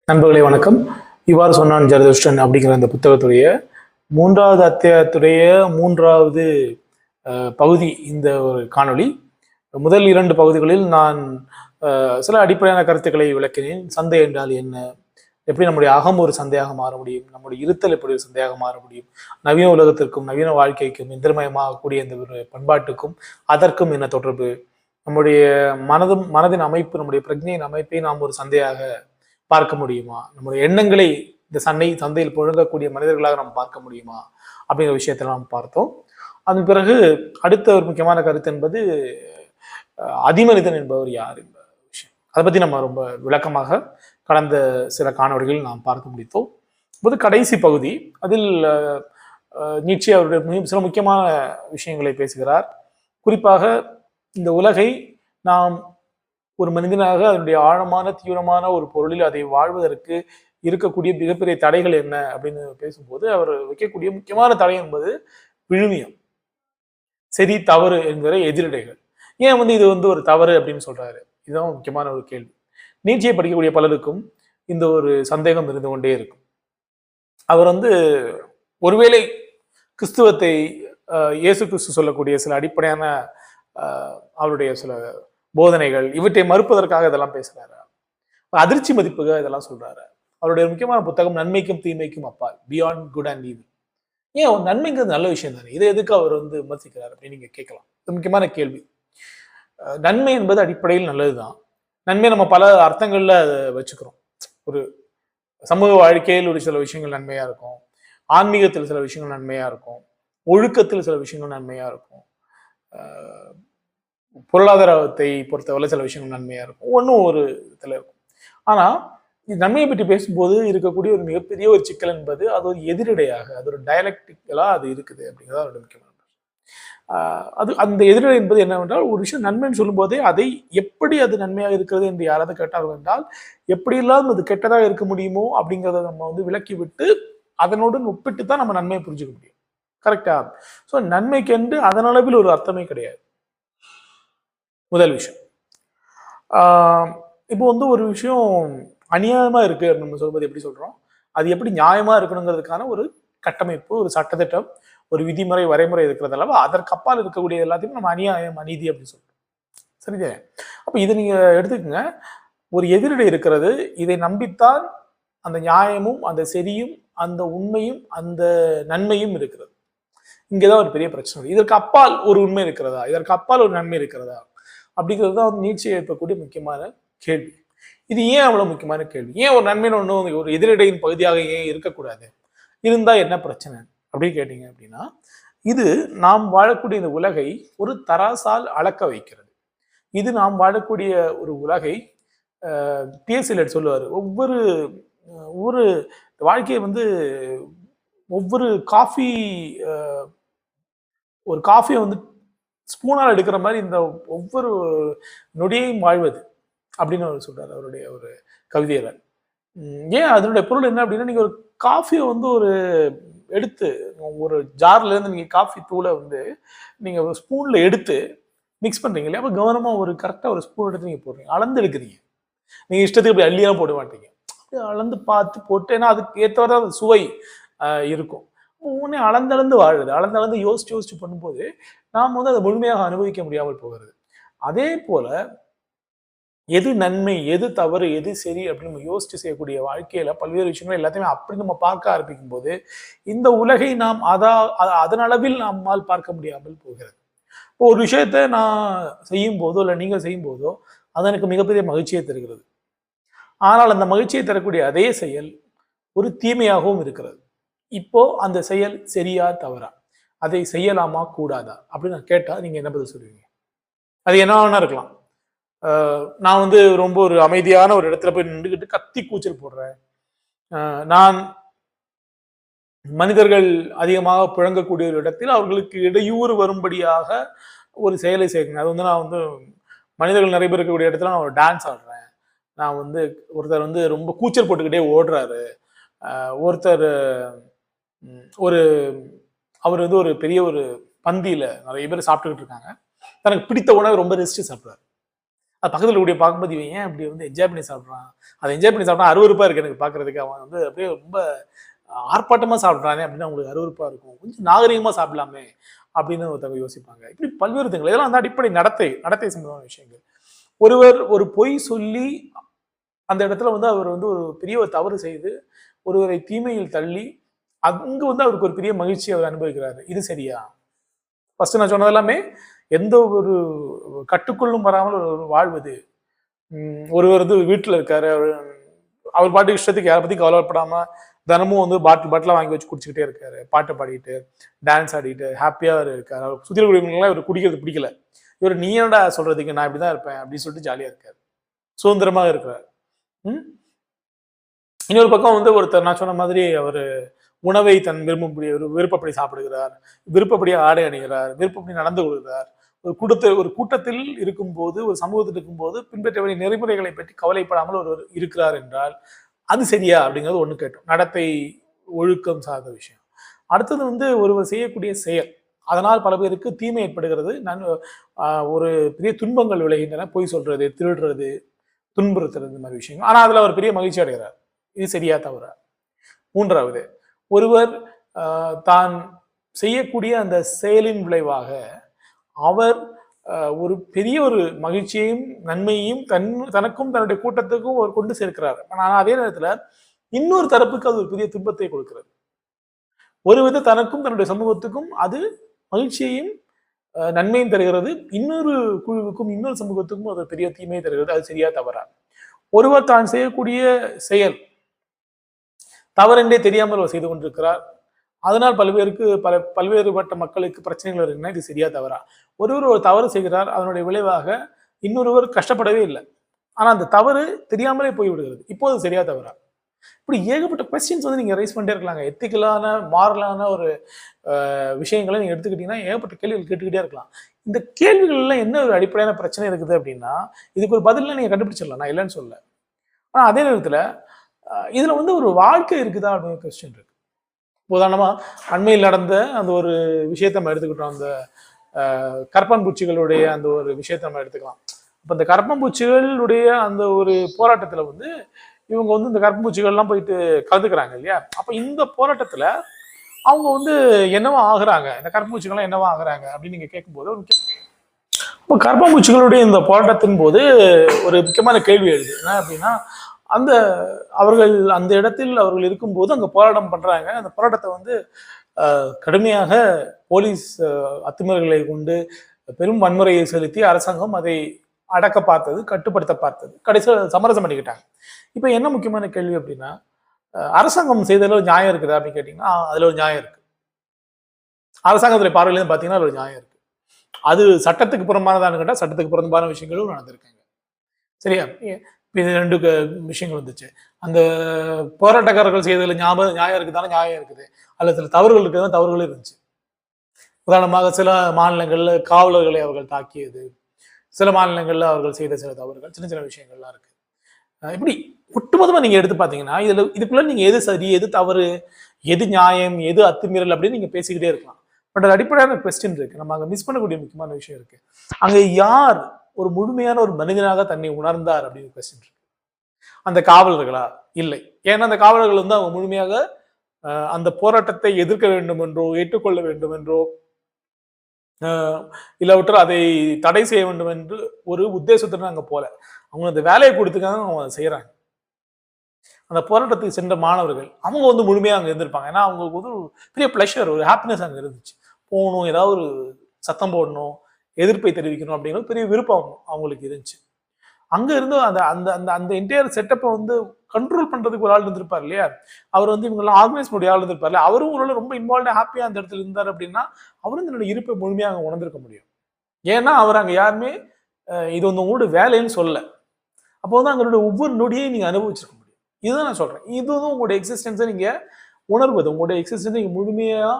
நண்பர்களே வணக்கம். இவ்வாறு சொன்னான் ஜரதுஷ்டன் அப்படிங்கிற அந்த புத்தகத்துடைய 3வது அத்தியாயத்துடைய 3வது பகுதி இந்த ஒரு காணொளி. முதல் 2 பகுதிகளில் நான் சில அடிப்படையான கருத்துக்களை விளக்கினேன். சந்தை என்றால் என்ன, எப்படி நம்முடைய அகம் ஒரு சந்தையாக மாற முடியும், நம்முடைய இருத்தல் எப்படி ஒரு சந்தையாக மாற முடியும், நவீன உலகத்திற்கும் நவீன வாழ்க்கைக்கும் எந்திரமயமாகக்கூடிய இந்த ஒரு பண்பாட்டுக்கும் அதற்கும் என்ன தொடர்பு, நம்முடைய மனதின் அமைப்பு, நம்முடைய பிரஜையின் அமைப்பை நாம் ஒரு சந்தையாக பார்க்க முடியுமா, நம்முடைய எண்ணங்களை இந்த சந்தையில் புழங்கக்கூடிய மனிதர்களாக நாம் பார்க்க முடியுமா அப்படிங்கிற விஷயத்தை நாம் பார்த்தோம். அதன் பிறகு அடுத்த ஒரு முக்கியமான கருத்து என்பது அதிமனிதன் என்பவர் யார் என்ற விஷயம். அதை பத்தி நம்ம ரொம்ப விளக்கமாக கடந்த சில காணொளிகளில் நாம் பார்க்க முடித்தோம். இப்போது கடைசி பகுதி, அதில் நீட்சே அவருடைய சில முக்கியமான விஷயங்களை பேசுகிறார். குறிப்பாக இந்த உலகை நாம் ஒரு மனிதனாக அதனுடைய ஆழமான தீவிரமான ஒரு பொருளில் அதை வாழ்வதற்கு இருக்கக்கூடிய மிகப்பெரிய தடைகள் என்ன அப்படின்னு பேசும்போது அவர் வைக்கக்கூடிய முக்கியமான தடை என்பது விழுமியம், சரி தவறு என்கிற எதிரடைகள். ஏன் இது ஒரு தவறு அப்படின்னு சொல்றாரு? இதுதான் முக்கியமான ஒரு கேள்வி. நீட்சியை படிக்கக்கூடிய பலருக்கும் இந்த ஒரு சந்தேகம் இருந்து கொண்டே இருக்கும். அவர் ஒருவேளை கிறிஸ்துவத்தை இயேசு கிறிஸ்து சொல்லக்கூடிய சில அடிப்படையான அவருடைய சில போதனைகள் இவற்றை மறுப்பதற்காக இதெல்லாம் பேசுறாரு, அதிர்ச்சி மதிப்புக இதெல்லாம் சொல்றாரு. அவருடைய முக்கியமான புத்தகம் நன்மைக்கும் தீமைக்கும் அப்பால், பியாண்ட் குட் அண்ட் ஈவில். ஏன் நன்மைங்கிறது நல்ல விஷயம் தானே, இதை எதுக்கு அவர் விமர்சிக்கிறார் அப்படின்னு நீங்க கேட்கலாம். இது முக்கியமான கேள்வி. நன்மை என்பது அடிப்படையில் நல்லதுதான். நன்மை நம்ம பல அர்த்தங்கள்ல அதை வச்சுக்கிறோம். ஒரு சமூக வாழ்க்கையில் ஒரு சில விஷயங்கள் நன்மையா இருக்கும், ஆன்மீகத்தில் சில விஷயங்கள் நன்மையா இருக்கும், ஒழுக்கத்தில் சில விஷயங்கள் நன்மையா இருக்கும், பொருளாதாரத்தை பொறுத்தவரை சில விஷயங்கள் நன்மையா இருக்கும், ஒன்றும் ஒரு இதுல இருக்கும். ஆனா நன்மையை பற்றி பேசும்போது இருக்கக்கூடிய ஒரு மிகப்பெரிய ஒரு சிக்கல் என்பது அது ஒரு எதிரடையாக, அது ஒரு டயலக்டிக்கலா அது இருக்குது அப்படிங்கிறது அதோட முக்கியமான அது. அந்த எதிரடை என்பது என்னவென்றால், ஒரு விஷயம் நன்மைன்னு சொல்லும் போதே அதை எப்படி அது நன்மையாக இருக்கிறது என்று யாராவது கேட்டார்கள் என்றால், எப்படி இல்லாமல் அது கெட்டதாக இருக்க முடியுமோ அப்படிங்கிறத நம்ம விலக்கி விட்டு அதனுடன் ஒப்பிட்டு தான் நம்ம நன்மையை புரிஞ்சுக்க முடியும். கரெக்டா? ஸோ நன்மைக்கென்று அதன் அளவில் ஒரு அர்த்தமே கிடையாது. முதல் விஷயம். இப்போ ஒரு விஷயம் அநியாயமா இருக்கு நம்ம சொல்வது எப்படி சொல்றோம், அது எப்படி நியாயமா இருக்கணுங்கிறதுக்கான ஒரு கட்டமைப்பு, ஒரு சட்டத்திட்டம், ஒரு விதிமுறை வரைமுறை இருக்கிறது அல்லவா, அதற்கு அப்பால் இருக்கக்கூடிய எல்லாத்தையும் நம்ம அநியாயம் அநீதி அப்படின்னு சொல்றோம். சரிதே? அப்ப இதை நீங்க எடுத்துக்கங்க. ஒரு எதிரடை இருக்கிறது, இதை நம்பித்தான் அந்த நியாயமும் அந்த சரியும் அந்த உண்மையும் அந்த நன்மையும் இருக்கிறது. இங்கேதான் ஒரு பெரிய பிரச்சனை. இதற்கு அப்பால் ஒரு உண்மை இருக்கிறதா, இதற்கு அப்பால் ஒரு நன்மை இருக்கிறதா அப்படிங்கிறது தான் நீட்சியை எழுப்பக்கூடிய முக்கியமான கேள்வி. இது ஏன் அவ்வளவு முக்கியமான கேள்வி? ஏன் ஒரு நன்மைன்னு ஒன்று ஒரு எதிரடையின் பகுதியாக ஏன் இருக்கக்கூடாது, இருந்தா என்ன பிரச்சனை அப்படின்னு கேட்டீங்க அப்படின்னா, இது நாம் வாழக்கூடிய இந்த உலகை ஒரு தராசால் அளக்க வைக்கிறது. இது நாம் வாழக்கூடிய ஒரு உலகை டிஎஸ்எல் சொல்லுவார், ஒவ்வொரு ஒவ்வொரு வாழ்க்கையை ஒவ்வொரு காஃபி ஒரு காஃபியை ஸ்பூனால் எடுக்கிற மாதிரி இந்த ஒவ்வொரு நொடியையும் வாழ்வது அப்படின்னு அவர் சொல்றாரு அவருடைய ஒரு கவிதையில. ஏன் அதனுடைய பொருள் என்ன அப்படின்னா, நீங்க ஒரு காஃபியை ஒரு எடுத்து ஒரு ஜார்ல இருந்து நீங்க காஃபி தூளை நீங்க ஸ்பூன்ல எடுத்து மிக்ஸ் பண்றீங்க இல்லையா, அப்ப கவனமா ஒரு கரெக்டா ஒரு ஸ்பூன் எடுத்து நீங்க போடுறீங்க, அளந்து எடுக்கிறீங்க. நீங்க இஷ்டத்துக்கு அப்படி அள்ளியா போட மாட்டீங்க, அளந்து பார்த்து போட்டு, ஏன்னா அதுக்கு ஏற்றவரை அந்த சுவை இருக்கும். உடனே அளந்தளந்து வாழுது, அளந்தளந்து யோசிச்சு பண்ணும்போது நாம் அதை முழுமையாக அனுபவிக்க முடியாமல் போகிறது. அதே போல எது நன்மை, எது தவறு, எது சரி அப்படின்னு நம்ம யோசிச்சு செய்யக்கூடிய வாழ்க்கையில பல்வேறு விஷயங்கள் எல்லாத்தையுமே அப்படி நம்ம பார்க்க ஆரம்பிக்கும் போது இந்த உலகை நாம் அதன் அளவில் நம்மால் பார்க்க முடியாமல் போகிறது. இப்போ ஒரு விஷயத்த நான் செய்யும் போதோ இல்லை நீங்கள் செய்யும் போதோ அது எனக்கு மிகப்பெரிய மகிழ்ச்சியை தருகிறது. ஆனால் அந்த மகிழ்ச்சியை தரக்கூடிய அதே செயல் ஒரு தீமையாகவும் இருக்கிறது. இப்போ அந்த செயல் சரியா தவறா, அதை செய்யலாமா கூடாதா அப்படின்னு நான் கேட்டா நீங்க என்ன பதில் சொல்லுவீங்க? அது என்ன வேணா இருக்கலாம். நான் ரொம்ப ஒரு அமைதியான ஒரு இடத்துல போய் நின்றுக்கிட்டு கத்தி கூச்சல் போடுறேன், நான் மனிதர்கள் அதிகமாக புழங்கக்கூடிய ஒரு இடத்தில் அவர்களுக்கு இடையூறு வரும்படியாக ஒரு செயலை செய்கிறேன். அது நான் மனிதர்கள் நிறைய பேர் இருக்கக்கூடிய இடத்துல நான் ஒரு டான்ஸ் ஆடுறேன், நான் ஒருத்தர் ரொம்ப கூச்சல் போட்டுக்கிட்டே ஓடுறாரு, ஒருத்தர் ஒரு அவர் ஒரு பெரிய ஒரு பந்தியில நிறைய பேர் சாப்பிட்டுக்கிட்டு இருக்காங்க, தனக்கு பிடித்த உணவை ரொம்ப ரசிச்சு சாப்பிடுறாரு. அது பக்கத்தில் கூடிய பார்க்கும்போது இவன் ஏன் அப்படி வந்து என்ஜாய் பண்ணி சாப்பிட்றான், அதை என்ஜாய் பண்ணி சாப்பிட்டா அருவருப்பாக இருக்கு எனக்கு பார்க்கறதுக்கு, அவன் வந்து அப்படியே ரொம்ப ஆர்ப்பாட்டமாக சாப்பிட்றானே அப்படின்னு அவங்களுக்கு அருவருப்பாக இருக்கும், கொஞ்சம் நாகரிகமாக சாப்பிடலாமே அப்படின்னு ஒருத்தவங்க யோசிப்பாங்க. இப்படி பல்வேறு திங்கள், இதெல்லாம் வந்து அடிப்படை நடத்தை சம்பந்தமான விஷயங்கள். ஒருவர் ஒரு பொய் சொல்லி அந்த இடத்துல வந்து அவர் வந்து ஒரு பெரிய ஒரு தவறு செய்து ஒருவரை தீமையில் தள்ளி அங்கு வந்து அவருக்கு ஒரு பெரிய மகிழ்ச்சி அவர் அனுபவிக்கிறாரு. இது சரியா? ஃபர்ஸ்ட் நான் சொன்னது எல்லாமே எந்த ஒரு கட்டுக்குள்ளும் வராமல் ஒரு வாழ்வது. ஒருவர் வந்து வீட்டில் இருக்காரு, அவர் பாட்டு இஷ்டத்துக்கு யாரை பத்தி கவலைப்படாம தினமும் வந்து பாட்டில் வாங்கி வச்சு குடிச்சுக்கிட்டே இருக்காரு, பாட்டு பாடிட்டு டான்ஸ் ஆடிட்டு ஹாப்பியா இருக்காரு. அவர் சுத்தி குடிக்கலாம், இவர் குடிக்கிறது பிடிக்கல, இவர் நீ என்னடா சொல்றதுக்கு, நான் இப்படிதான் இருப்பேன் அப்படின்னு சொல்லிட்டு ஜாலியா இருக்காரு, சுதந்திரமாக இருக்கிறார். இன்னொரு பக்கம் வந்து ஒருத்தர் நான் சொன்ன மாதிரி அவர் உணவை தன் விருப்பப்படி சாப்பிடுகிறார், விருப்பப்படியே ஆடை அணிகிறார், விருப்பப்படி நடந்து கொள்கிறார். ஒரு கூட்டத்தில் இருக்கும்போது, ஒரு சமூகத்தில் இருக்கும்போது பின்பற்ற வேண்டிய நெறிமுறைகளை பற்றி கவலைப்படாமல் ஒருவர் இருக்கிறார் என்றால் அது சரியா அப்படிங்கிறது ஒண்ணு கேட்டோம். நடத்தை ஒழுக்கம் சார்ந்த விஷயம். அடுத்தது வந்து ஒருவர் செய்யக்கூடிய செயல், அதனால் பல பேருக்கு தீமை ஏற்படுகிறது, ஒரு பெரிய துன்பங்கள் விளைகின்றன, பொய் சொல்றது, திருடுறது, துன்புறுத்துறது, இந்த மாதிரி விஷயங்கள். ஆனா அதுல அவர் பெரிய மகிழ்ச்சி அடைகிறார். இது சரியா தவறா? மூன்றாவது, ஒருவர் தான் செய்யக்கூடிய அந்த செயலின் விளைவாக அவர் ஒரு பெரிய ஒரு மகிழ்ச்சியையும் நன்மையையும் தனக்கும் தன்னுடைய கூட்டத்துக்கும் அவர் கொண்டு சேர்க்கிறார். ஆனால் அதே நேரத்துல இன்னொரு தரப்புக்கு அது ஒரு பெரிய துன்பத்தை கொடுக்கிறது. ஒரு வித தனக்கும் தன்னுடைய சமூகத்துக்கும் அது மகிழ்ச்சியையும் நன்மையும் தருகிறது, இன்னொரு குழுவுக்கும் இன்னொரு சமூகத்துக்கும் அது பெரிய தீமையை தருகிறது. அது சரியா தவறா? ஒருவர் தான் செய்யக்கூடிய செயல் தவறென்றே தெரியாமல் அவர் செய்து கொண்டிருக்கிறார், அதனால் பல்வேறுபட்ட மக்களுக்கு பிரச்சனைகள் இருக்குன்னா இது சரியா தவறா? ஒருவர் ஒரு தவறு செய்கிறார், அதனுடைய விளைவாக இன்னொருவர் கஷ்டப்படவே இல்லை, ஆனா அந்த தவறு தெரியாமலே போய்விடுகிறது, இப்போது சரியா தவறா? இப்படி ஏகப்பட்ட கொஸ்டின்ஸ் வந்து நீங்க ரைஸ் பண்ணிட்டே இருக்கலாங்க. எத்திக்கலான மாரலான ஒரு விஷயங்களை நீங்க எடுத்துக்கிட்டீங்கன்னா ஏகப்பட்ட கேள்விகள் கேட்டுக்கிட்டே இருக்கலாம். இந்த கேள்விகள்ல என்ன ஒரு அடிப்படையான பிரச்சனை இருக்குது அப்படின்னா, இதுக்கு ஒரு பதில நீங்க கண்டுபிடிச்சிடலாம், நான் இல்லைன்னு சொல்ல. ஆனா அதே நேரத்துல இதுல வந்து ஒரு வாழ்க்கை இருக்குதா அப்படின்னு கொஸ்டின் இருக்கு. உதாரணமா அண்மையில் நடந்த அந்த ஒரு விஷயத்த நம்ம எடுத்துக்கிட்டோம், அந்த கரப்பான் பூச்சிகளுடைய அந்த ஒரு விஷயத்த நம்ம எடுத்துக்கலாம். அப்ப இந்த கரப்பான்பூச்சிகளுடைய அந்த ஒரு போராட்டத்துல வந்து இவங்க வந்து இந்த கரப்பான்பூச்சிகள்லாம் போயிட்டு கலந்துக்கிறாங்க இல்லையா? அப்ப இந்த போராட்டத்துல அவங்க வந்து என்னவா ஆகுறாங்க, இந்த கரப்பான்பூச்சிகள்லாம் என்னவா ஆகுறாங்க அப்படின்னு நீங்க கேட்கும்போது, இப்போ கரப்பான்பூச்சிகளுடைய இந்த போராட்டத்தின் போது ஒரு முக்கியமான கேள்வி எழுது. என்ன அப்படின்னா, அவர்கள் அந்த இடத்தில் அவர்கள் இருக்கும்போது அங்க போராட்டம் பண்றாங்க. அந்த போராட்டத்தை வந்து கடுமையாக போலீஸ் அத்துமீறல்களை கொண்டு பெரும் வன்முறையை செலுத்தி அரசாங்கம் அதை அடக்க பார்த்தது, கட்டுப்படுத்த பார்த்தது, கடைசியில் சமரசம் பண்ணிக்கிட்டாங்க. இப்ப என்ன முக்கியமான கேள்வி அப்படின்னா, அரசாங்கம் செய்ததுல ஒரு நியாயம் இருக்குதா அப்படின்னு கேட்டீங்கன்னா அதுல ஒரு நியாயம் இருக்கு. அரசாங்கத்துடைய பார்வையிலேருந்து பாத்தீங்கன்னா அதுல ஒரு நியாயம் இருக்கு. அது சட்டத்துக்கு புறம்பானதான்னு கேட்டா சட்டத்துக்கு புறம்பான விஷயங்களும் நடந்திருக்காங்க. சரியா? இது ரெண்டு விஷயங்கள் வந்துச்சு. அந்த போராட்டக்காரர்கள் செய்ததுல நியாயம் இருக்குதான? நியாயம் இருக்குது. அல்லது சில தவறுகள் இருக்குதான், தவறுகளும் இருந்துச்சு. உதாரணமாக சில மாநிலங்கள்ல காவலர்களை அவர்கள் தாக்கியது, சில மாநிலங்கள்ல அவர்கள் செய்த சில தவறுகள், சின்ன சின்ன விஷயங்கள்லாம் இருக்கு. இப்படி ஒட்டுமொத்தமா நீங்க எடுத்து பாத்தீங்கன்னா இதுக்குள்ள நீங்க எது சரி, எது தவறு, எது நியாயம், எது அத்துமீறல் அப்படின்னு நீங்க பேசிக்கிட்டே இருக்கலாம். பட் அது அடிப்படையான கொஸ்டின் இருக்கு. நம்ம அங்க மிஸ் பண்ணக்கூடிய முக்கியமான விஷயம் இருக்கு. அங்க யார் ஒரு முழுமையான ஒரு மனிதனாக தன்னை உணர்ந்தார் அப்படின்னு கொஸ்டின் இருக்கு. அந்த காவலர்களா? இல்லை. ஏன்னா அந்த காவலர்கள் வந்து அவங்க முழுமையாக அந்த போராட்டத்தை எதிர்க்க வேண்டும் என்றோ, ஏற்றுக்கொள்ள வேண்டும் என்றோ, இல்லாவிட்டால் அதை தடை செய்ய வேண்டும் என்று ஒரு உத்தேசத்துடன் அங்க போல. அவங்க அந்த வேலையை கொடுத்துக்காக அவங்க செய்யறாங்க. அந்த போராட்டத்துக்கு சென்ற மாணவர்கள் அவங்க வந்து முழுமையாக அங்க இருந்திருப்பாங்க. ஏன்னா அவங்களுக்கு வந்து ஒரு பெரிய பிளஷர், ஒரு ஹாப்பினஸ் அங்க இருந்துச்சு. போகணும், ஏதாவது ஒரு சத்தம் போடணும், எதிர்ப்பை தெரிவிக்கணும் அப்படிங்கிறது பெரிய விருப்பம் அவங்களுக்கு இருந்துச்சு. அங்க இருந்து அந்த அந்த அந்த அந்த என்டையர் செட்டப்பை வந்து கண்ட்ரோல் பண்றதுக்கு ஒரு ஆள் இருந்திருப்பார் இல்லையா? அவர் வந்து இவங்கெல்லாம் ஆர்கனைஸ் பண்ணி ஆள் இருந்திருப்பாரு. அவரும் ஒரு ரொம்ப இன்வால்வ்டா ஹாப்பியா அந்த இடத்துல இருந்தார் அப்படின்னா அவரும் தன்னோட இருப்பை முழுமையாக அங்க உணர்ந்திருக்க முடியும். ஏன்னா அவர் அங்க யாருமே இது வந்து உங்களோட வேலைன்னு சொல்ல. அப்போ வந்து அங்களுடைய ஒவ்வொரு நொடியையும் நீங்க அனுபவிச்சிருக்க முடியும். இதுதான் நான் சொல்றேன். இது வந்து உங்களுடைய எக்ஸிஸ்டன்ஸை நீங்க உணர்வது, உங்களுடைய எக்ஸிஸ்டன்ஸை நீங்க முழுமையா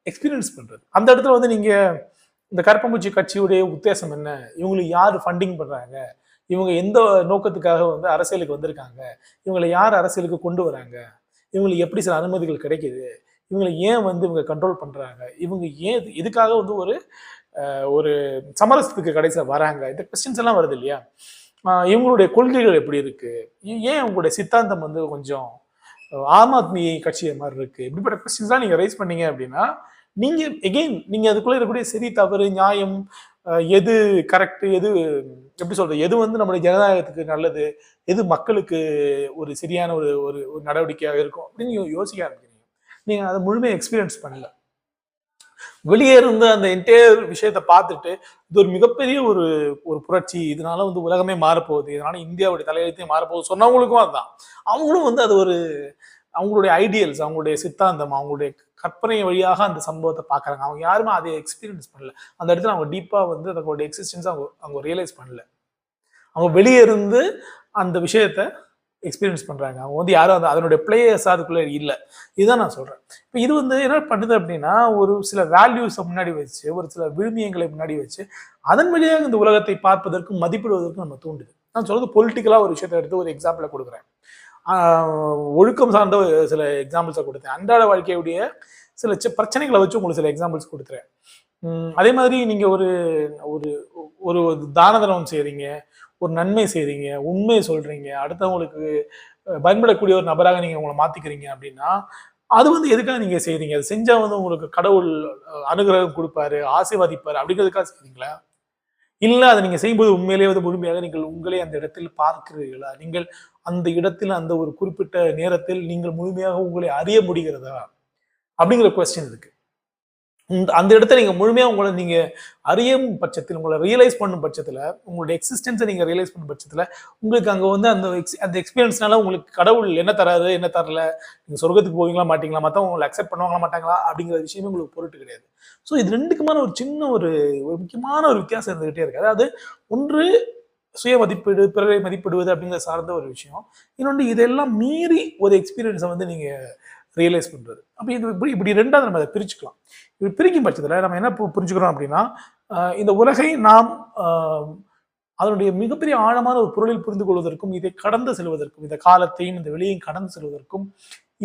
எக்ஸ்பீரியன்ஸ் பண்றது. அந்த இடத்துல வந்து நீங்க இந்த கரப்பான்பூச்சி கட்சியுடைய உத்தேசம் என்ன, இவங்களுக்கு யார் ஃபண்டிங் பண்றாங்க, இவங்க எந்த நோக்கத்துக்காக வந்து அரசியலுக்கு வந்திருக்காங்க, இவங்களை யார் அரசியலுக்கு கொண்டு வராங்க, இவங்களுக்கு எப்படி சில அனுமதிகள் கிடைக்குது, இவங்களை ஏன் வந்து இவங்க கண்ட்ரோல் பண்றாங்க, இவங்க ஏன் இதுக்காக வந்து ஒரு சமரசத்துக்கு கடைசியில் வராங்க, இந்த கொஸ்டின்ஸ் எல்லாம் வருது இல்லையா? இவங்களுடைய கொள்கைகள் எப்படி இருக்கு, ஏன் உங்களுடைய சித்தாந்தம் வந்து கொஞ்சம் ஆம் ஆத்மி கட்சியை மாதிரி இருக்கு, இப்படிப்பட்ட கொஸ்டின்ஸ் தான் நீங்க ரைஸ் பண்ணீங்க அப்படின்னா நீங்க எகெயின் நீங்க அதுக்குள்ள இருக்கக்கூடிய சரி தவறு நியாயம், எது கரெக்ட், எது எப்படி சொல்றது, எது வந்து நம்முடைய ஜனநாயகத்துக்கு நல்லது, எது மக்களுக்கு ஒரு சரியான ஒரு ஒரு நடவடிக்கையாக இருக்கும் அப்படின்னு நீங்க யோசிக்க ஆரம்பிக்கிறீங்க. நீங்க அதை முழுமையாக எக்ஸ்பீரியன்ஸ் பண்ணல. வெளியே இருந்து அந்த என்டையர் விஷயத்தை பார்த்துட்டு இது ஒரு மிகப்பெரிய ஒரு ஒரு புரட்சி, இதனால வந்து உலகமே மாறப்போகுது, இதனால இந்தியாவுடைய தலையெழுத்தே மாறப்போகுது சொன்னவங்களுக்கும் அதுதான். அவங்களும் வந்து அது ஒரு அவங்களுடைய ஐடியல்ஸ், அவங்களுடைய சித்தாந்தம், அவங்களுடைய கற்பனை வழியாக அந்த சம்பவத்தை பார்க்குறாங்க. அவங்க யாருமே அதை எக்ஸ்பீரியன்ஸ் பண்ணல. அந்த இடத்துல அவங்க டீப்பாக வந்து அதோட எக்ஸிஸ்டன்ஸ் அவங்க அவங்க ரியலைஸ் பண்ணல. அவங்க வெளியே இருந்து அந்த விஷயத்த எக்ஸ்பீரியன்ஸ் பண்றாங்க. அவங்க வந்து யாரும் அதனுடைய பிளேயர்ஸ் அதுக்குள்ள இல்லை. இதுதான் நான் சொல்றேன். இப்போ இது வந்து என்ன பண்ணுது அப்படின்னா ஒரு சில வேல்யூஸை முன்னாடி வச்சு, ஒரு சில விழுமியங்களை முன்னாடி வச்சு அதன் வழியாக இந்த உலகத்தை பார்ப்பதற்கும் மதிப்பிடுவதற்கும் நம்ம தூண்டுது. நான் சொல்றது பொலிட்டிக்கலா ஒரு விஷயத்தை எடுத்து ஒரு எக்ஸாம்பிளை கொடுக்குறேன். ஒழுக்கம் சார்ந்த சில எக்ஸாம்பிள்ஸை கொடுத்தேன். அன்றாட வாழ்க்கையுடைய சில பிரச்சனைகளை வச்சு உங்களுக்கு சில எக்ஸாம்பிள்ஸ் கொடுத்துறேன். அதே மாதிரி நீங்க ஒரு ஒரு ஒரு தான தர்மம் செய்றீங்க, ஒரு நன்மை செய்றீங்க, உண்மை சொல்றீங்க, அடுத்தவங்களுக்கு பயன்படக்கூடிய ஒரு நபராக நீங்க உங்களை மாத்திக்கிறீங்க அப்படின்னா அது வந்து எதுக்காக நீங்க செய்றீங்க? அது செஞ்சா வந்து உங்களுக்கு கடவுள் அனுகிரகம் கொடுப்பாரு, ஆசீர்வதிப்பாரு அப்படிங்கிறதுக்காக செய்றீங்களா? இல்ல அதை நீங்க செய்யும்போது உண்மையிலேயே வந்து முழுமையாக நீங்கள் உங்களே அந்த இடத்தில் பார்க்கிறீர்களா? நீங்கள் அந்த இடத்தில் அந்த ஒரு குறிப்பிட்ட நேரத்தில் நீங்கள் முழுமையாக உங்களை அறிய முடிகிறதா? அப்படிங்கிற கொஸ்டின் இருக்கு. அந்த இடத்த நீங்க முழுமையா உங்களை நீங்க அறியும் பட்சத்தில், உங்களை ரியலைஸ் பண்ணும் பட்சத்துல, உங்களுடைய எக்ஸிஸ்டன்ஸை நீங்க ரியலைஸ் பண்ணும் பட்சத்துல உங்களுக்கு அங்க வந்து அந்த எக்ஸ்பீரியன்ஸ்னால உங்களுக்கு கடவுள் என்ன தராது, என்ன தரல, நீங்க சொர்க்கத்துக்கு போவீங்களா மாட்டீங்களா, மத்தவங்க உங்களை அக்செப்ட் பண்ணுவாங்களா மாட்டாங்களா அப்படிங்கிற விஷயமே உங்களுக்கு பொருட்டு கிடையாது. ஸோ இது ரெண்டுக்குமான ஒரு சின்ன ஒரு முக்கியமான ஒரு வித்தியாசம் இருந்துகிட்டே இருக்கு. அதாவது ஒன்று சுய மதிப்பீடு, பிறரை மதிப்பிடுவது அப்படிங்கிற சார்ந்த ஒரு விஷயம். இன்னொன்று இதெல்லாம் மீறி ஒரு எக்ஸ்பீரியன்ஸை வந்து நீங்க ரியலைஸ் பண்றது. அப்ப இது இப்படி ரெண்டாவது நம்ம அதை பிரிச்சுக்கலாம். இது பிரிக்கும் பட்சத்தில் நம்ம என்ன புரிஞ்சுக்கிறோம் அப்படின்னா இந்த உலகை நாம் அதனுடைய மிகப்பெரிய ஆழமான ஒரு பொருளில் புரிந்து கொள்வதற்கும், இதை கடந்து செல்வதற்கும், இந்த காலத்தையும் இந்த வெளியையும் கடந்து செல்வதற்கு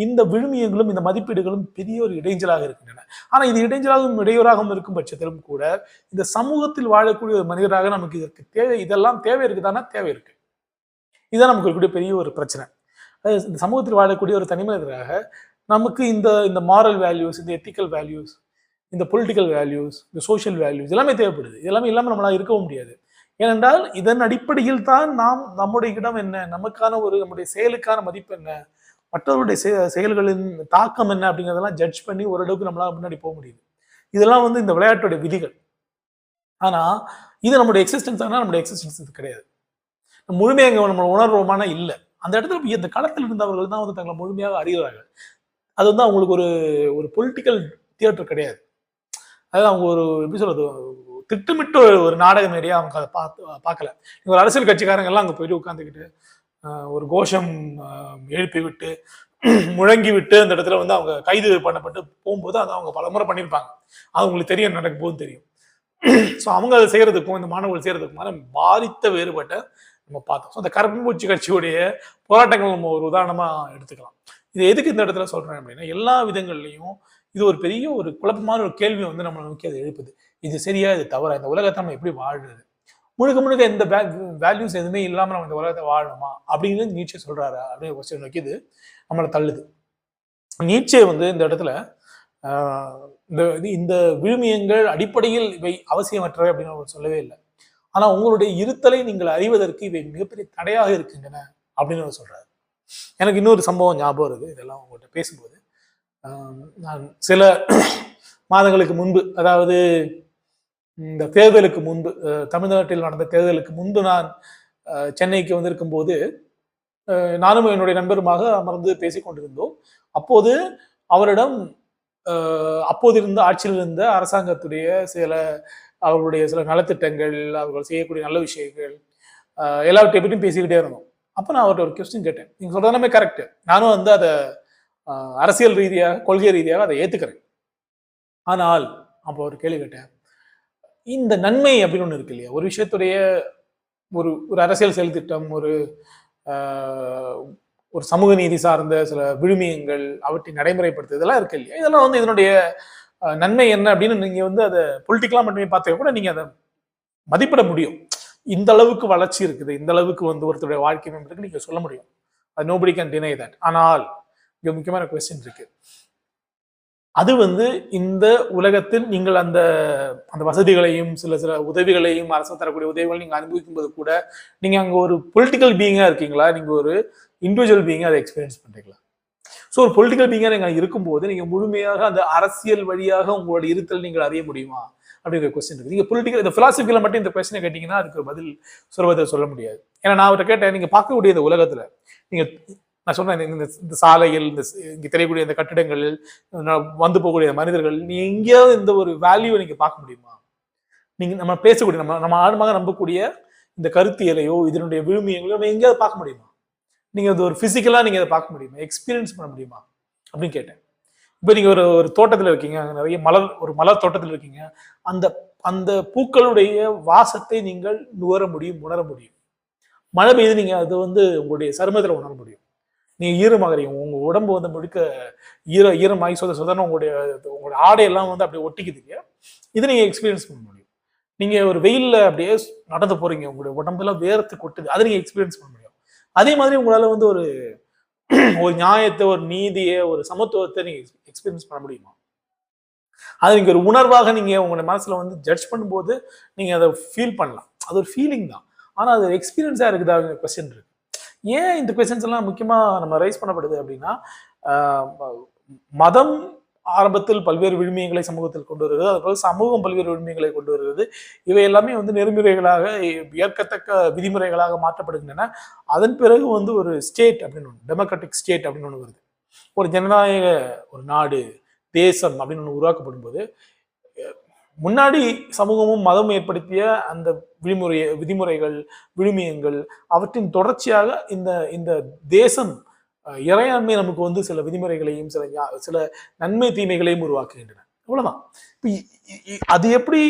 இந்த விழுமியங்களும் இந்த மதிப்பீடுகளும் பெரிய ஒரு இடைஞ்சலாக இருக்கின்றன. ஆனா இது இடைஞ்சலாகவும் இடையூறாகவும் இருக்கும் பட்சத்திலும் கூட இந்த சமூகத்தில் வாழக்கூடிய ஒரு மனிதராக நமக்கு இதற்கு தேவை, இதெல்லாம் தேவை இருக்குதானா? தேவை இருக்கு. இதுதான் நமக்கு இருக்கக்கூடிய பெரிய ஒரு பிரச்சனை. இந்த சமூகத்தில் வாழக்கூடிய ஒரு தனி மனிதராக நமக்கு இந்த இந்த மாரல் வேல்யூஸ், இந்த எத்திக்கல் வேல்யூஸ், இந்த பொலிட்டிக்கல் வேல்யூஸ், இந்த சோஷியல் வேல்யூஸ் எல்லாமே தேவைப்படுது. எல்லாமே இல்லாமல் நம்மளால இருக்கவும் முடியாது. ஏனென்றால் இதன் அடிப்படையில் தான் நாம் நம்முடைய இடம் என்ன, நமக்கான ஒரு நம்முடைய செயலுக்கான மதிப்பு என்ன, மற்றவருடைய செயல்களின் தாக்கம் என்ன அப்படிங்கிறதெல்லாம் ஜட்ஜ் பண்ணி ஓரளவுக்கு நம்மளால முன்னாடி போக முடியுது. இதெல்லாம் வந்து இந்த விளையாட்டுடைய விதிகள். ஆனா இது நம்முடைய எக்ஸிஸ்டன்ஸ் ஆனால் நம்முடைய எக்ஸிஸ்டன்ஸ் இது கிடையாது. முழுமையாக நம்ம உணர்வோமான இல்லை. அந்த இடத்துல இந்த களத்தில் இருந்தவர்கள் தான் வந்து தங்களை முழுமையாக அறிகிறார்கள். அது வந்து அவங்களுக்கு ஒரு ஒரு பொலிட்டிக்கல் தியேட்டர் கிடையாது. அதாவது அவங்க ஒரு எப்படி சொல்றது, திட்டமிட்டு ஒரு நாடக மேடையா அவங்க அதை பார்க்கல. ஒரு அரசியல் கட்சிக்காரங்க எல்லாம் அங்கே போயிட்டு உட்காந்துக்கிட்டு ஒரு கோஷம் எழுப்பி விட்டு முழங்கி விட்டு அந்த இடத்துல வந்து அவங்க கைது பண்ணப்பட்டு போகும்போது அதை அவங்க பலமுறை பண்ணியிருப்பாங்க. அது அவங்களுக்கு தெரியும், நடக்கும் போது தெரியும். ஸோ அவங்க அதை செய்யறதுக்கும் இந்த மாணவர்கள் செய்யறதுக்கும் பாதித்த வேறுபட்ட நம்ம பார்த்தோம். ஸோ அந்த கரும்பூச்சி கட்சியுடைய போராட்டங்கள் நம்ம ஒரு உதாரணமா எடுத்துக்கலாம். இது எதுக்கு இந்த இடத்துல சொல்றேன் அப்படின்னா எல்லா விதங்கள்லையும் இது ஒரு பெரிய ஒரு குழப்பமான ஒரு கேள்வி வந்து நம்மளை நோக்கி அதை எழுப்புது. இது சரியா, இது தவறா, இந்த உலகத்தை நம்ம எப்படி வாழ்றது, முழுக்க முழுக்க எந்த வேல்யூஸ் எதுவுமே இல்லாம நம்ம இந்த உலகத்தை வாழணுமா அப்படிங்கிறது நீட்சே சொல்றாரா அப்படிங்கிற கொஸ்டின் நோக்கி இது நம்மளை தள்ளுது. நீட்சே வந்து இந்த இடத்துல இந்த விழுமியங்கள் அடிப்படையில் இவை அவசியமற்றவை அப்படின்னு அவர் சொல்லவே இல்லை. ஆனா உங்களுடைய இருத்தலை நீங்கள் அறிவதற்கு இவை மிகப்பெரிய தடையாக இருக்கின்றன அப்படின்னு அவர் சொல்றாரு. எனக்கு இன்னொரு சம்பவம் ஞாபகம் இருக்கு. இதெல்லாம் உங்கள்கிட்ட பேசும்போது நான் சில மாதங்களுக்கு முன்பு, அதாவது இந்த தேர்தலுக்கு முன்பு, தமிழ்நாட்டில் நடந்த தேர்தலுக்கு முன்பு நான் சென்னைக்கு வந்திருக்கும் போது நானும் என்னுடைய நண்பருமாக அமர்ந்து பேசிக் கொண்டிருந்தோம். அப்போது அவரிடம் அப்போது இருந்த ஆட்சியில் இருந்த அரசாங்கத்துடைய அவர்களுடைய சில நலத்திட்டங்கள், அவர்கள் செய்யக்கூடிய நல்ல விஷயங்கள் எல்லாவற்றை பற்றியும் பேசிக்கிட்டே இருந்தோம். அப்போ நான் அவர்கிட்ட ஒரு கொஸ்டின் கேட்டேன். நீங்க சொல்றதுமே கரெக்ட், நானும் வந்து அதை அரசியல் ரீதியாக கொள்கை ரீதியாக அதை ஏத்துக்கிறேன். ஆனால் அப்போ ஒரு கேள்வி கேட்டேன், இந்த நன்மை அப்படின்னு ஒண்ணு இருக்கு இல்லையா, ஒரு விஷயத்துடைய ஒரு ஒரு அரசியல் செயல் திட்டம், ஒரு ஒரு சமூக நீதி சார்ந்த சில விழுமியங்கள், அவற்றை நடைமுறைப்படுத்து இதெல்லாம் இருக்கு இல்லையா, இதெல்லாம் வந்து இதனுடைய நன்மை என்ன அப்படின்னு நீங்க வந்து அதை பொலிட்டிக்கலா மட்டுமே பார்த்தா கூட நீங்க அதை மதிப்பிட முடியும். இந்த அளவுக்கு வளர்ச்சி இருக்குது, இந்த அளவுக்கு வந்து ஒருத்தருடைய வாழ்க்கை மேம்பட்டு நீங்க சொல்ல முடியும். அது நோபடி கேன் டினை தட். ஆனால் இங்க முக்கியமான கொஸ்டின் இருக்கு. அது வந்து இந்த உலகத்தில் நீங்கள் அந்த அந்த வசதிகளையும் சில சில உதவிகளையும் அரசு தரக்கூடிய உதவிகளை நீங்க அனுபவிக்கும் போது கூட நீங்க அங்க ஒரு பொலிட்டிக்கல் பீயிங்கா இருக்கீங்களா, நீங்க ஒரு இண்டிவிஜுவல் பீயிங்கா அதை எக்ஸ்பீரியன்ஸ் பண்றீங்களா? ஸோ ஒரு பொலிட்டிக்கல் பீயிங்கா நீங்க இருக்கும்போது நீங்க முழுமையாக அந்த அரசியல் வழியாக உங்களோட இருத்தல் நீங்கள் அறிய முடியுமா அப்படிங்கிற கொஸ்டின் இருக்கு. நீங்க பொலிட்டிக்கல் இந்த பிலாசபியில மட்டும் இந்த கொஸ்டினை கேட்டீங்கன்னா அதுக்கு பதில் சொல்ல முடியாது. ஏன்னா நான் அவர்கிட்ட கேட்டேன், நீங்க பார்க்கக்கூடிய இந்த உலகத்துல நீங்க நான் சொன்னேன் இந்த சாலையில் இந்த இங்க தெரியக்கூடிய இந்த கட்டிடங்கள் வந்து போகக்கூடிய மனிதர்கள் நீ எங்கேயாவது இந்த ஒரு வேல்யூவை நீங்க பார்க்க முடியுமா? நீங்க நம்ம பேசக்கூடிய நம்ம ஆழமாக நம்பக்கூடிய இந்த கருத்தியலையோ இதனுடைய விழுமியங்களோ நம்ம எங்கேயாவது பார்க்க முடியுமா? நீங்க அது ஒரு பிசிக்கலா நீங்க அதை பார்க்க முடியுமா, எக்ஸ்பீரியன்ஸ் பண்ண முடியுமா அப்படின்னு கேட்டேன். இப்ப நீங்க ஒரு தோட்டத்துல இருக்கீங்க, நிறைய ஒரு மலர் தோட்டத்தில் இருக்கீங்க, அந்த அந்த பூக்களுடைய வாசத்தை நீங்கள் நுகர முடியும், உணர முடியும். மழை பெய்யுது, நீங்க அது வந்து உங்களுடைய சருமத்தில் உணர முடியும். நீங்க ஈரமாகறீங்க, உங்க உடம்பு வந்து முழுக்க ஈரமாகி சொதன உங்களுடைய ஆடையெல்லாம் வந்து அப்படியே ஒட்டிக்குது இல்லையா, இது நீங்க எக்ஸ்பீரியன்ஸ் பண்ண முடியும். நீங்க ஒரு வெயில்ல அப்படியே நடந்து போறீங்க, உங்களுடைய உடம்பெல்லாம் வேர்த்து கொட்டுது, அதை நீங்க எக்ஸ்பீரியன்ஸ் பண்ண முடியும். அதே மாதிரி உங்களால வந்து ஒரு நியாயத்தை, ஒரு நீதியை, ஒரு சமத்துவத்தை நீங்க எக்ஸ்பீரியன்ஸ் பண்ண முடியுமா? அது நீங்க ஒரு உணர்வாக நீங்க உங்க மனசுல வந்து ஜட்ஜ் பண்ணும்போது நீங்க அதை ஃபீல் பண்ணலாம், அது ஒரு ஃபீலிங் தான். ஆனா அது எக்ஸ்பீரியன்ஸா இருக்குதா கொஸ்டின் இருக்கு. ஏன் இந்த கொஸ்டின்ஸ் எல்லாம் முக்கியமா நம்ம ரைஸ் பண்ணப்படுது அப்படின்னா, மதம் ஆரம்பத்தில் பல்வேறு விழுமியங்களை சமூகத்தில் கொண்டு வருகிறது, அதுபோல சமூகம் பல்வேறு விழுமியங்களை கொண்டு வருகிறது. இவை எல்லாமே வந்து நெறிமுறைகளாக, ஏற்கத்தக்க விதிமுறைகளாக மாற்றப்படுகின்றன. அதன் பிறகு வந்து ஒரு ஸ்டேட் அப்படின்னு ஒன்று, டெமோக்ராட்டிக் ஸ்டேட் அப்படின்னு ஒன்று வருது. ஒரு ஜனநாயக ஒரு நாடு, தேசம் அப்படின்னு ஒன்று உருவாக்கப்படும் போது முன்னாடி சமூகமும் மதமும் ஏற்படுத்திய அந்த விதிமுறைகள், விழுமியங்கள், அவற்றின் தொடர்ச்சியாக இந்த இந்த தேசம் இறையாண்மை நமக்கு வந்து சில விதிமுறைகளையும் சில நன்மை தீமைகளையும் உருவாக்குகின்றன. அவ்வளவுதான். அது எப்படி